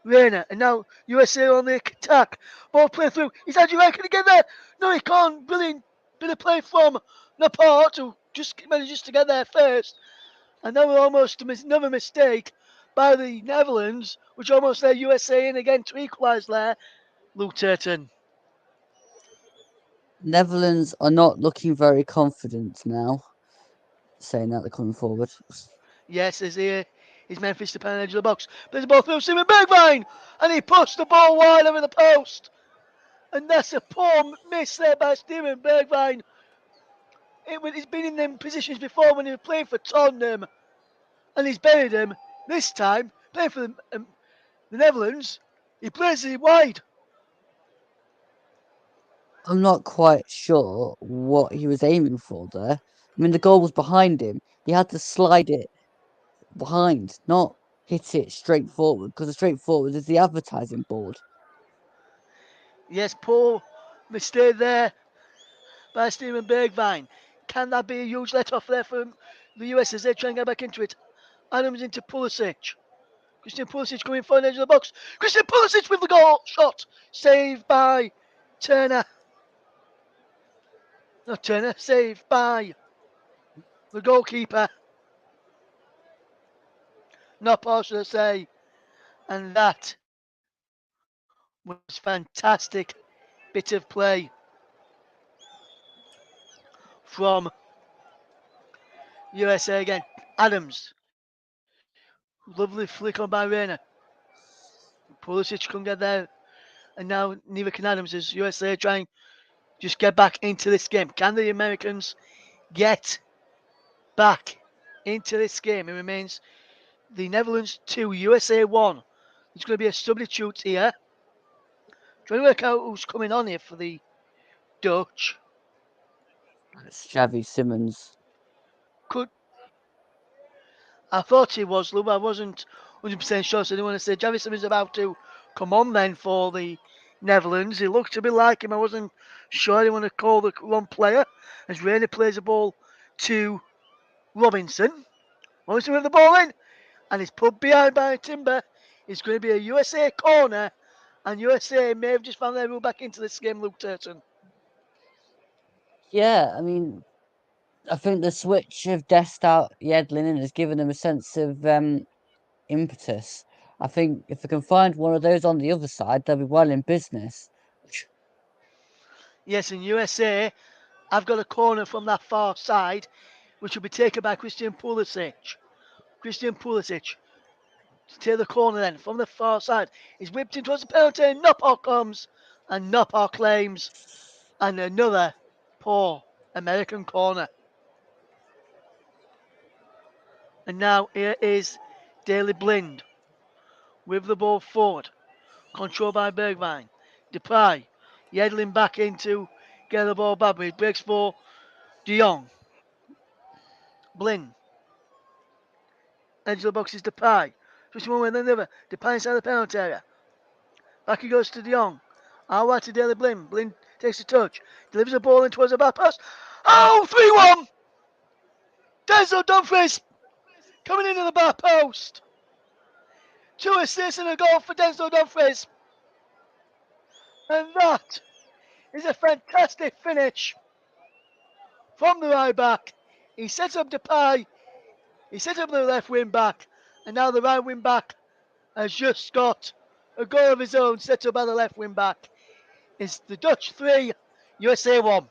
Rayner. And now USA on the attack. Ball play through. He's Haji Wright. Can he get there? No, he can't. Brilliant bit of play from Laporte, who just manages to get there first. And now we're almost another mistake by the Netherlands, which almost let USA in again to equalise there. Luke Turton. Netherlands are not looking very confident now, saying that they're coming forward. Yes, is here. Is Memphis to pen edge of the box. Plays the ball through Simon Bergwijn. And he puts the ball wide over the post. And that's a poor miss there by Steven Bergwijn. He's been in them positions before when he was playing for Tottenham. And he's buried him. This time, playing for the Netherlands, he plays it wide. I'm not quite sure what he was aiming for there. I mean, the goal was behind him. He had to slide it behind, not hit it straight forward, because the straight forward is the advertising board. Yes, poor mistake there by Steven Bergwijn. Can that be a huge let off there for the US as they try and get back into it? Adams into Pulisic. Christian Pulisic coming for the edge of the box. Christian Pulisic with the goal shot. Saved by Turner. Not Turner, saved by the goalkeeper. Not partial to say. And that was fantastic bit of play from USA again. Adams. Lovely flick on by Rayner. Pulisic couldn't get there. And now neither can Adams as USA trying just get back into this game. Can the Americans get back into this game? It remains the Netherlands 2, USA 1. There's going to be a substitute here. Trying to work out who's coming on here for the Dutch. It's Xavi Simmons. Could I thought he was, Lou. I wasn't 100% sure, so I didn't want to say Javison is about to come on then for the Netherlands. He looked a bit like him. I wasn't sure. I didn't want to call the wrong player as Rainey plays the ball to Robinson. Robinson with the ball in, and it's put behind by Timber. It's going to be a USA corner, and USA may have just found their way back into this game, Luke Turton. Yeah, I mean, I think the switch of Dest out Yedlin in has given them a sense of impetus. I think if they can find one of those on the other side, they'll be well in business. Yes, in USA, I've got a corner from that far side, which will be taken by Christian Pulisic. Christian Pulisic to take the corner then from the far side. He's whipped in towards the penalty, and Noppal comes, and Noppal claims, and another poor American corner. And now here is Daley Blind with the ball forward, controlled by Bergwijn. Depay, Yedlin back in to get the ball back, but he breaks for De Jong. Blind, edge of the box is Depay. Switching one way and then the other. Depay inside the penalty area. Back he goes to De Jong. Out wide to Daley Blind. Blind takes a touch. Delivers the ball in towards the back post. Oh, 3-1! Denzel Dumfries coming into the back post. 2 assists and a goal for Denzel Dumfries. And that is a fantastic finish from the right back. He sets up Depay. He sets up the left wing back. And now the right wing back has just got a goal of his own set up by the left wing back. It's the Dutch 3, USA 1.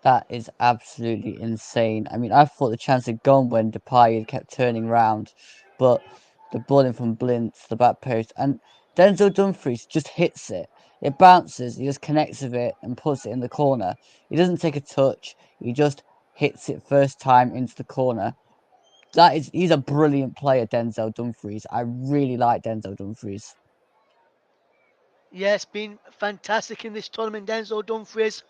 That is absolutely insane. I mean, I thought the chance had gone when Depay had kept turning round, but the ball in from Blint to the back post, and Denzel Dumfries just hits it. It bounces, he just connects with it and puts it in the corner. He doesn't take a touch, he just hits it first time into the corner. He's a brilliant player, Denzel Dumfries. I really like Denzel Dumfries. Yes, been fantastic in this tournament. Denzel Dumfries.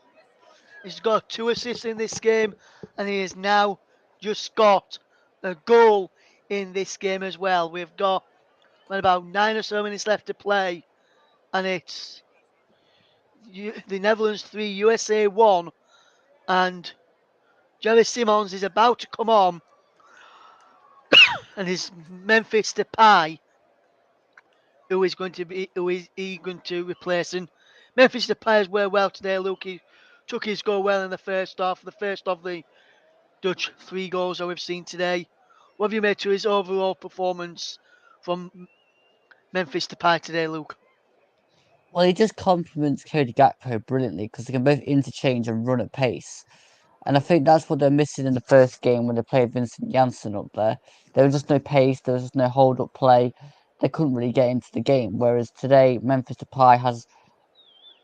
He's got 2 assists in this game, and he has now just got a goal in this game as well. We've got about 9 or so minutes left to play, and it's the Netherlands 3, USA 1, and Jerry Simons is about to come on, and his Memphis Depay, who is he going to replace? And Memphis Depay has worked well today. Luke, he took his goal well in the first of the Dutch 3 goals that we've seen today. What have you made to his overall performance from Memphis Depay today, Luke? Well, he just complements Cody Gakpo brilliantly because they can both interchange and run at pace. And I think that's what they're missing in the first game when they played Vincent Janssen up there. There was just no pace, there was just no hold up play. They couldn't really get into the game. Whereas today, Memphis Depay has,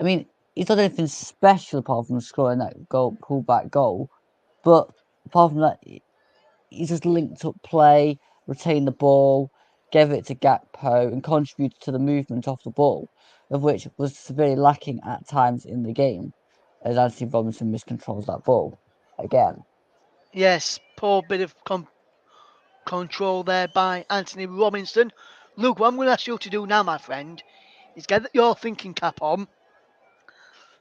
I mean, he's not anything special apart from scoring that goal, pullback goal. But apart from that, he just linked up play, retained the ball, gave it to Gakpo, and contributed to the movement off the ball, of which was severely lacking at times in the game, as Anthony Robinson miscontrols that ball again. Yes, poor bit of control there by Anthony Robinson. Luke, what I'm going to ask you to do now, my friend, is get your thinking cap on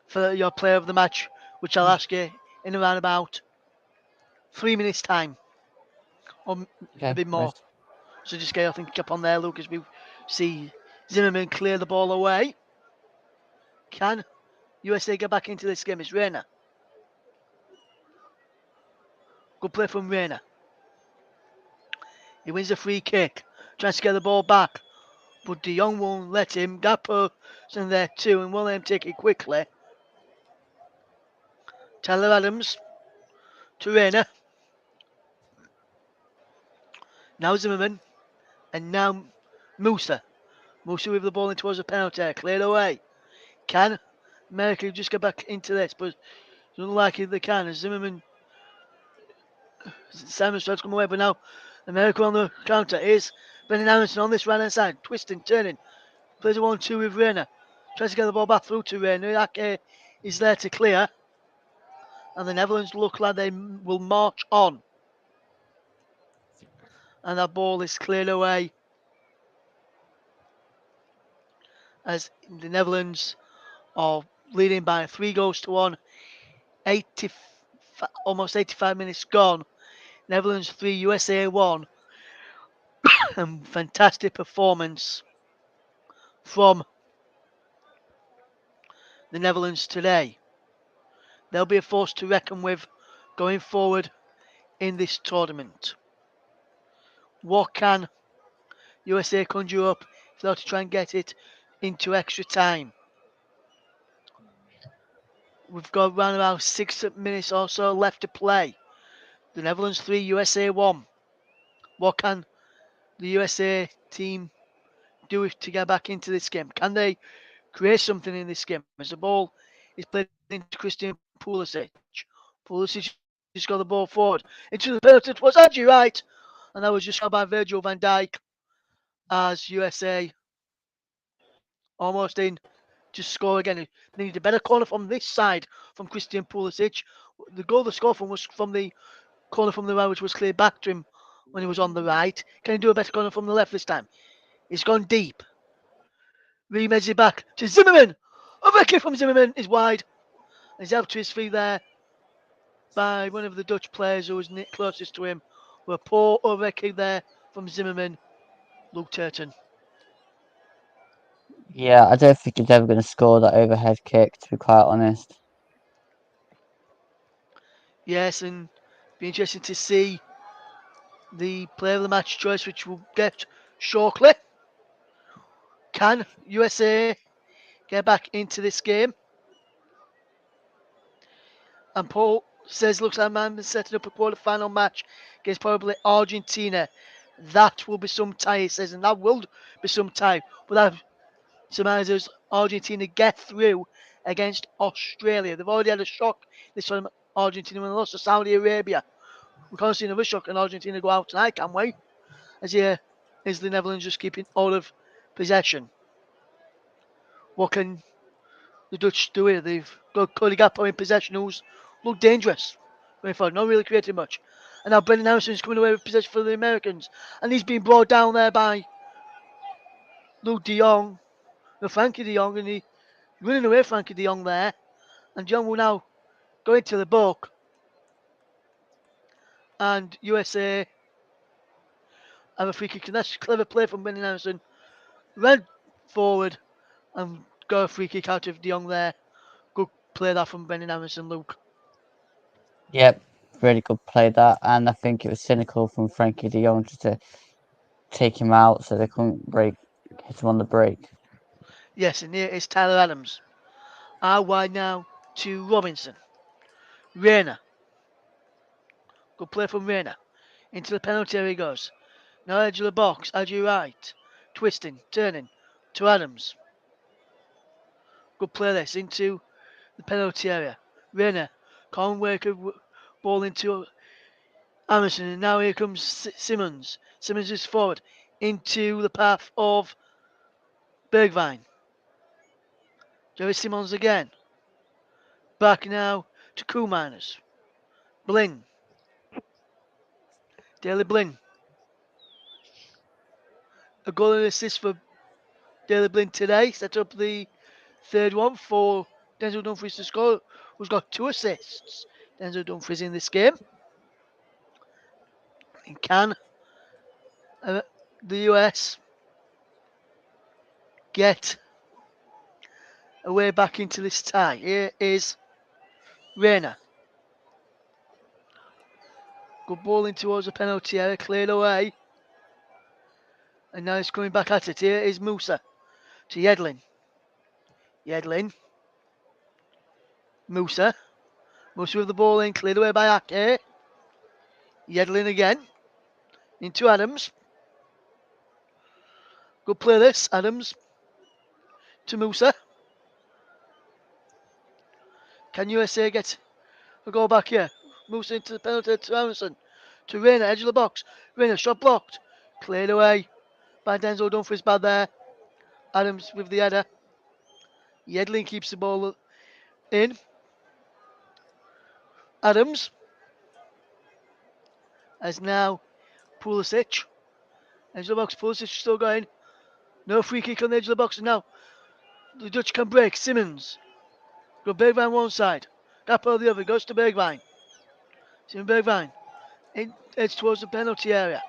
for your player of the match, which I'll ask you in around about 3 minutes' time, or a Okay, bit more. right. So just get your thinking cap on there, Luke, as we see Zimmerman clear the ball away. Can USA get back into this game? It's Reina. Good play from Reina. He wins a free kick. Tries to get the ball back. But De Jong won't let him. Gakpo's in there too, and will let him take it quickly. Tyler Adams to Reina. Now Zimmerman. And now Musa. Musa with the ball in towards the penalty area. Cleared away. Can America just get back into this? But it's unlikely they can. As Zimmerman, Simon tries to come away, but now America on the counter is Brendan Aronson on this right hand side. Twisting, turning. Plays a 1-2 with Reina. Tries to get the ball back through to Reina. Ake is there to clear. And the Netherlands look like they will march on. And that ball is cleared away as the Netherlands are leading by 3 goals to 1. 80, almost 85 minutes gone. Netherlands 3, USA 1. And fantastic performance from the Netherlands today. They'll be a force to reckon with going forward in this tournament. What can USA conjure up if they to try and get it into extra time? We've got around about 6 minutes or so left to play. The Netherlands 3, USA 1. What can the USA team do to get back into this game? Can they create something in this game? As the ball is played into Christian Pulisic. Pulisic has got the ball forward into the penalty. It was actually right. And that was just held by Virgil van Dijk as USA almost in to score again. They need a better corner from this side from Christian Pulisic. The goal they scored from was from the corner from the right, which was cleared back to him when he was on the right. Can he do a better corner from the left this time? It's gone deep. Remeds it back to Zimmerman. Over kick from Zimmerman is wide. He's out to his feet there by one of the Dutch players who was closest to him. With a poor over kick there from Zimmerman. Luke Turton. Yeah, I don't think he's ever going to score that overhead kick, to be quite honest. Yes, and be interesting to see the player of the match choice, which we'll get shortly. Can USA get back into this game? And Paul says, looks like man setting up a quarter-final match against probably Argentina. That will be some tie, he says, and that will be some tie. But that surmises Argentina get through against Australia. They've already had a shock this time, Argentina, when they lost to Saudi Arabia. We can't see another shock and Argentina go out tonight, can we? As here is the Netherlands just keeping all of possession. What can the Dutch do here? They've got Cody Gakpo in possession, who's looked dangerous going forward, not really creating much. And now Brendan Harrison's coming away with possession for the Americans, and he's been brought down there by Luke De Jong, Frankie De Jong, and he running away Frankie De Jong there. And De Jong will now go into the book, and USA have a free kick, and that's a clever play from Brendan Harrison. Ran forward and got a free kick out of De Jong there. Good play that from Brendan Harrison, Luke. Yep, really good play that, and I think it was cynical from Frankie de Jong just to take him out so they couldn't hit him on the break. Yes, and here is Tyler Adams. Out wide now to Robinson. Reina. Good play from Reina. Into the penalty area he goes. Now edge of the box, edge of right. Twisting, turning to Adams. Good play this into the penalty area. Reina. Colin Waker ball into Emerson, and now here comes Simmons. Simmons is forward into the path of Bergwijn. Jerry Simmons again. Back now to Koolmeiners. Blin. Daley Blin. A goal and assist for Daley Blin today. Set up the third one for Denzel Dumfries to score, who's got 2 assists. Denzel Dumfries in this game. And can the US get a way back into this tie? Here is Reina. Good ball in towards the penalty area, cleared away. And now it's coming back at it. Here is Musa to Yedlin. Yedlin. Musa. Musa with the ball in, cleared away by Ake. Yedlin again. Into Adams. Good play this, Adams. To Musa. Can USA get a goal back here? Musa into the penalty to Anderson. To Reina, edge of the box. Reina, shot blocked. Cleared away by Denzel Dumfries, bad there. Adams with the header. Yedlin keeps the ball in. Adams. As now Pulisic. Edge of the box, Pulisic still going. No free kick on the edge of the box. And now the Dutch can break. Simmons. Got Bergwijn one side. Gakpo the other. Goes to Bergwijn. Simon Bergwijn. Edge towards the penalty area.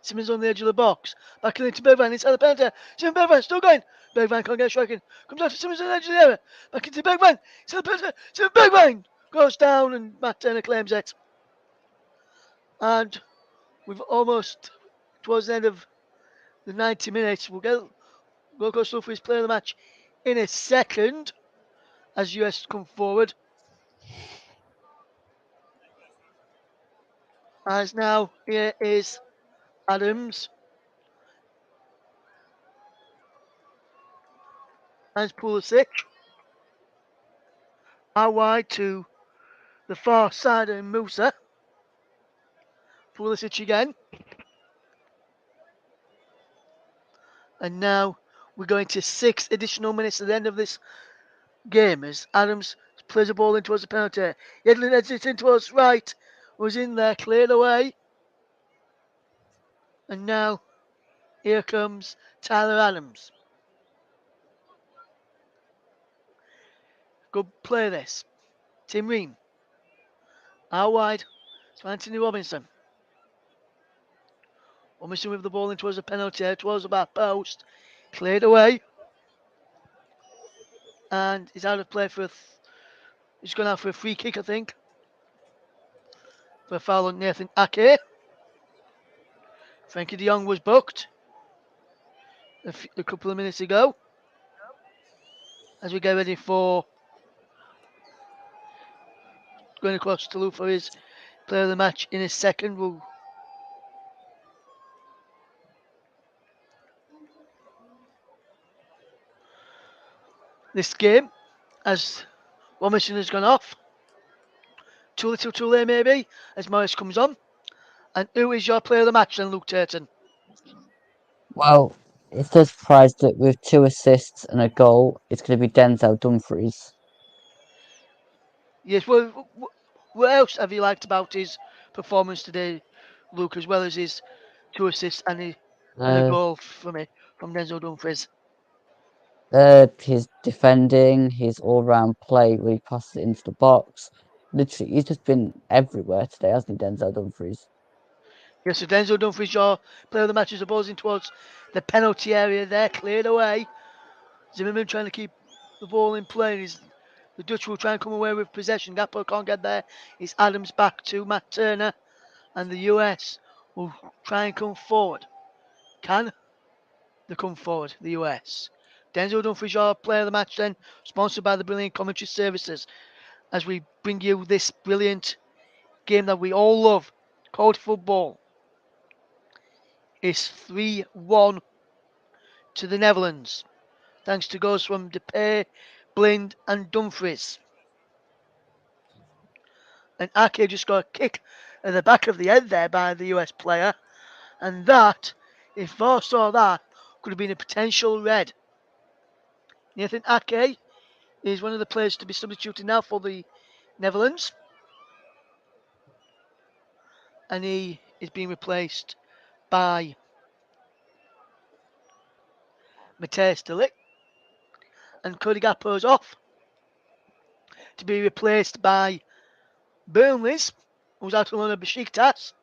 Simmons on the edge of the box. Back into Bergwijn inside the penalty. Simon Bergwijn still going. Bergwijn can't get striking. Comes out to Simmons on the edge of the area. Back into Bergwijn. Inside the penalty. Simon Bergwijn. Goes down and Matt Turner claims it. And we've almost towards the end of the 90 minutes. We'll get Loco Sulphur's player of the match in a second as US come forward. As now here is Adams. And Pulisic. Out wide to the far side of Musa. Pulisic again. And now we're going to 6 additional minutes at the end of this game as Adams plays the ball in towards the penalty. Yedlin heads it in towards right. Was in there, cleared away. And now here comes Tyler Adams. Good play this. Tim Ream. Out wide. To Anthony Robinson. Robinson with the ball in towards the penalty, towards the back post. Cleared away. And he's out of play for he's gone out for a free kick, I think. For a foul on Nathan Ake. Frankie de Jong was booked a couple of minutes ago. As we get ready for going across to look for his player of the match in a second. This game, as Robinson has gone off. Too little too late maybe, as Morris comes on. And who is your player of the match then, Luke Turton? Well, it's no surprise that with 2 assists and a goal, it's going to be Denzel Dumfries. Yes, well, what else have you liked about his performance today, Luke, as well as his 2 assists and a Uh, goal from Denzel Dumfries? his defending, his all-round play where he passes it into the box. Literally, he's just been everywhere today, hasn't he, Denzel Dumfries? Yes, so Denzel Dumfries, your player of the match, is opposing towards the penalty area there, cleared away. Zimmerman trying to keep the ball in play. The Dutch will try and come away with possession. Gakpo can't get there. It's Adams back to Matt Turner. And the US will try and come forward. Can they come forward, the US? Denzel Dumfries, your player of the match then, sponsored by the brilliant commentary services, as we bring you this brilliant game that we all love, called football. It's 3-1 to the Netherlands, thanks to goals from Depay, Blind and Dumfries. And Ake just got a kick at the back of the head there by the US player. And that, if VAR saw that, could have been a potential red. Nathan Ake is one of the players to be substituted now for the Netherlands. And he is being replaced by Matthijs de Ligt. And Cody Gakpo's off to be replaced by Burnley's, who's out on loan at Besiktas,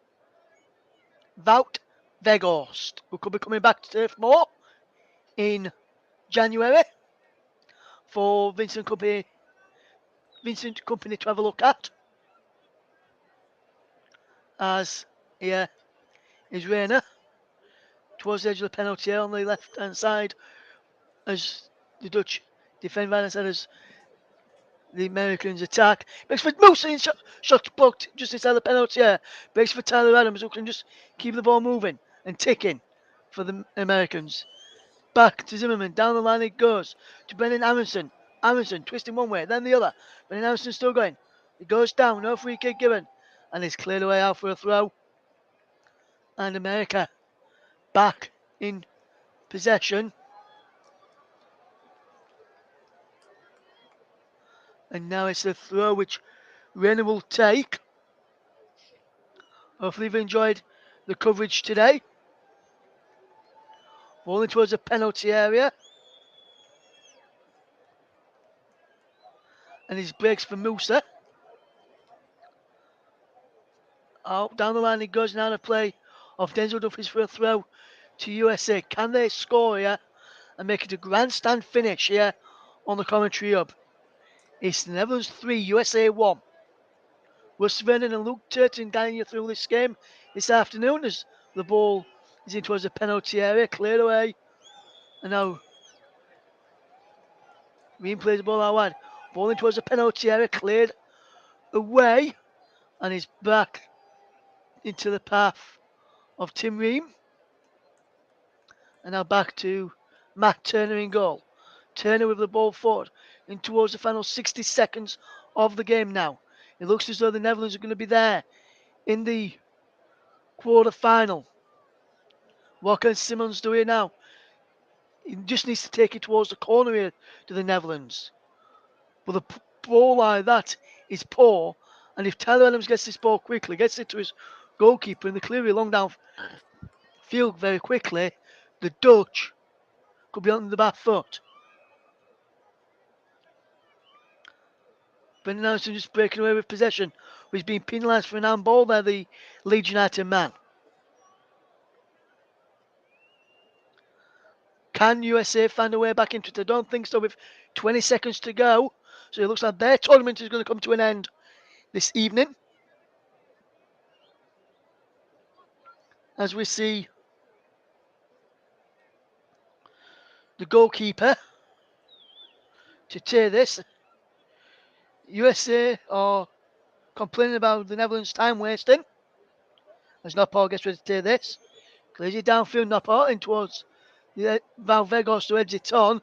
Wout Weghorst, who could be coming back to Turf Moor in January for Vincent Kompany to have a look at. As here is Reina towards the edge of the penalty area on the left hand side as the Dutch defend right hand side as the Americans attack. Breaks for Musa, shot blocked just inside the penalty area. Breaks for Tyler Adams, who can just keep the ball moving and ticking for the Americans. Back to Zimmerman, down the line it goes to Brennan Aronson. Aronson twisting one way, then the other. Brennan Aronson still going. It goes down, no free kick given. And it's cleared away out for a throw. And America back in possession. And now it's a throw which Reina will take. Hopefully you've enjoyed the coverage today. Rolling towards the penalty area. And his breaks for Musa. Out down the line he goes now to play off Denzel Dumfries for a throw to USA. Can they score here and make it a grandstand finish here on the commentary hub? It's the Netherlands 3, USA 1. Russ Vernon and Luke Turton guiding you through this game this afternoon as the ball is in towards the penalty area, cleared away, and now Ream plays the ball out wide. Ball in towards the penalty area, cleared away, and is back into the path of Tim Ream. And now back to Matt Turner in goal. Turner with the ball forward in towards the final 60 seconds of the game now. It looks as though the Netherlands are going to be there in the quarter final. What can Simmons do here now? He just needs to take it towards the corner here to the Netherlands. But the ball like that is poor. And if Tyler Adams gets this ball quickly, gets it to his goalkeeper in the clear long down field very quickly, the Dutch could be on the back foot. Brendan Anderson just breaking away with possession. He's being penalised for an handball there, the Leeds United man. Can USA find a way back into it? I don't think so with 20 seconds to go. So it looks like their tournament is going to come to an end this evening. As we see the goalkeeper to tear this. USA are complaining about the Netherlands time wasting. As Nopal gets ready to tear this. Clears it downfield, Nopal in towards Valvegos to edge it on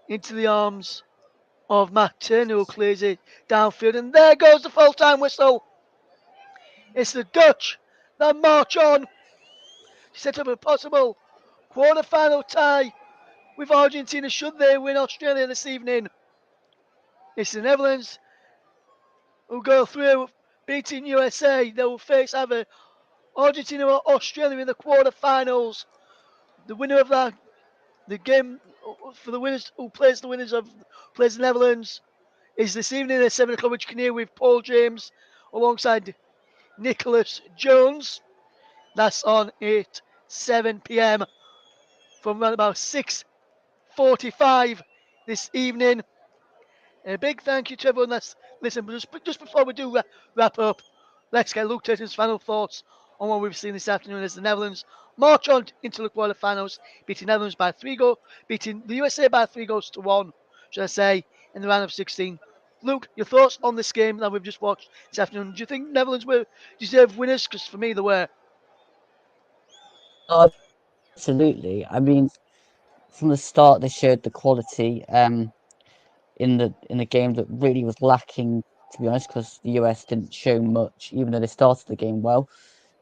into the arms of Matt Turner, who clears it downfield. And there goes the full time whistle. It's the Dutch that march on to set up a possible quarter final tie with Argentina should they win Australia this evening. It's the Netherlands who go through beating USA. They will face either Argentina or Australia in the quarter finals. The winner of that, the game for the winners who plays the winners of plays the Netherlands is this evening at 7 o'clock, which you can hear with Paul James alongside Nicholas Jones. That's on at 7 p.m. from around about 6:45 this evening. A big thank you to everyone that's listened. But just before we do wrap up, let's get Luke Turton's final thoughts on what we've seen this afternoon as the Netherlands march on into the quarterfinals, beating Netherlands by beating the USA by 3 goals to 1, should I say, in the round of 16. Luke, your thoughts on this game that we've just watched this afternoon? Do you think Netherlands were deserved winners? Because for me, they were. Oh, absolutely. I mean, from the start, they showed the quality in the game that really was lacking, to be honest, because the US didn't show much, even though they started the game well.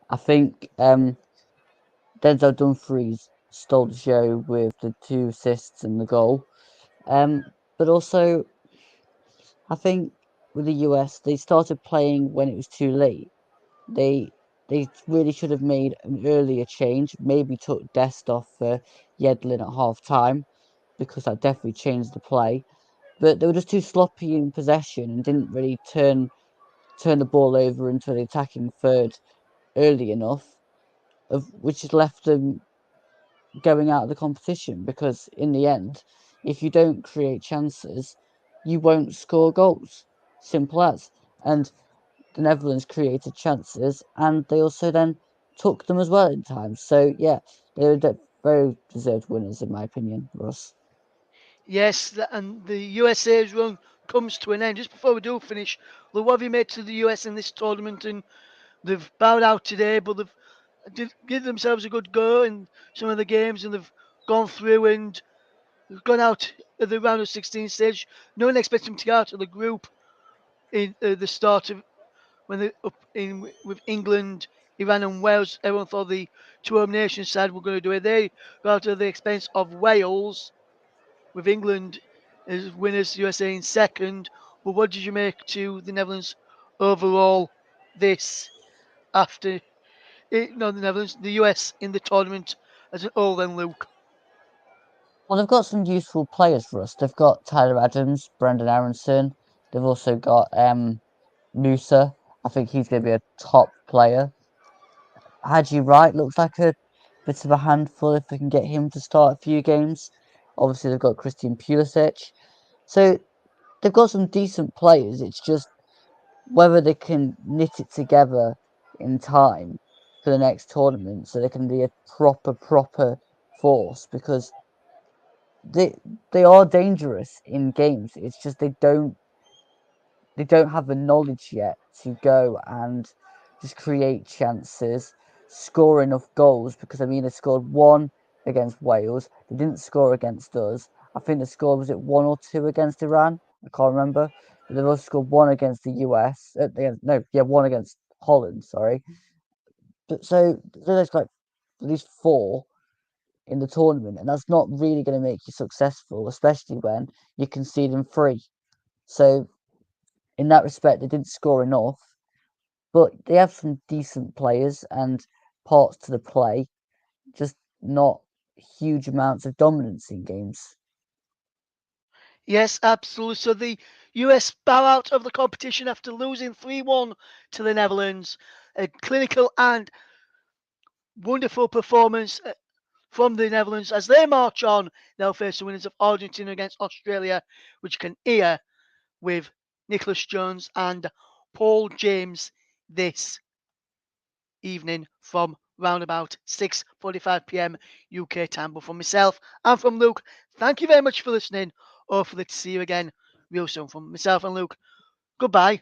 I think Denzel Dumfries stole the show with the 2 assists and the goal. But also, I think with the US, they started playing when it was too late. They they really should have made an earlier change. Maybe took Dest off for Yedlin at half time because that definitely changed the play. But they were just too sloppy in possession and didn't really turn the ball over into the attacking third early enough, of which has left them going out of the competition. Because in the end, if you don't create chances, you won't score goals. Simple as. And the Netherlands created chances, and they also then took them as well in time. So yeah, they were very deserved winners in my opinion, Russ. Yes, and the USA's run comes to an end. Just before we do finish, look, what have you made to the US in this tournament? And they've bowed out today, but they've give themselves a good go in some of the games, and they've gone through and gone out at the round of 16 stage. No one expects them to get out of the group in the start of when they're up in with England, Iran, and Wales. Everyone thought the two home nation side were going to do it. They got out at the expense of Wales, with England as winners, USA in second. But what did you make to the Netherlands overall this after no, the Netherlands, the US in the tournament as an all then, Luke? Well, they've got some useful players for us. They've got Tyler Adams, Brendan Aronson. They've also got Musa. I think he's going to be a top player. Haji Wright looks like a bit of a handful if they can get him to start a few games. Obviously, they've got Christian Pulisic. So they've got some decent players. It's just whether they can knit it together in time for the next tournament so they can be a proper force, because they they are dangerous in games. It's just they don't have the knowledge yet to go and just create chances, score enough goals. Because I mean, they scored one against Wales. They didn't score against us. I think the score was it 1 or 2 against Iran. I can't remember, but they've also scored one against the US. No, yeah, one against Holland. Sorry, but so there's like at least four in the tournament, and that's not really going to make you successful, especially when you're conceding three. So in that respect, they didn't score enough, but they have some decent players and parts to the play, just not huge amounts of dominance in games. Yes, absolutely. So the US bow out of the competition after losing 3-1 to the Netherlands. A clinical and wonderful performance from the Netherlands as they march on. They'll face the winners of Argentina against Australia, which can hear with Nicholas Jones and Paul James this evening from round about 6:45 p.m. UK time. But from myself and from Luke, thank you very much for listening. Hopefully to see you again real soon. From myself and Luke, goodbye.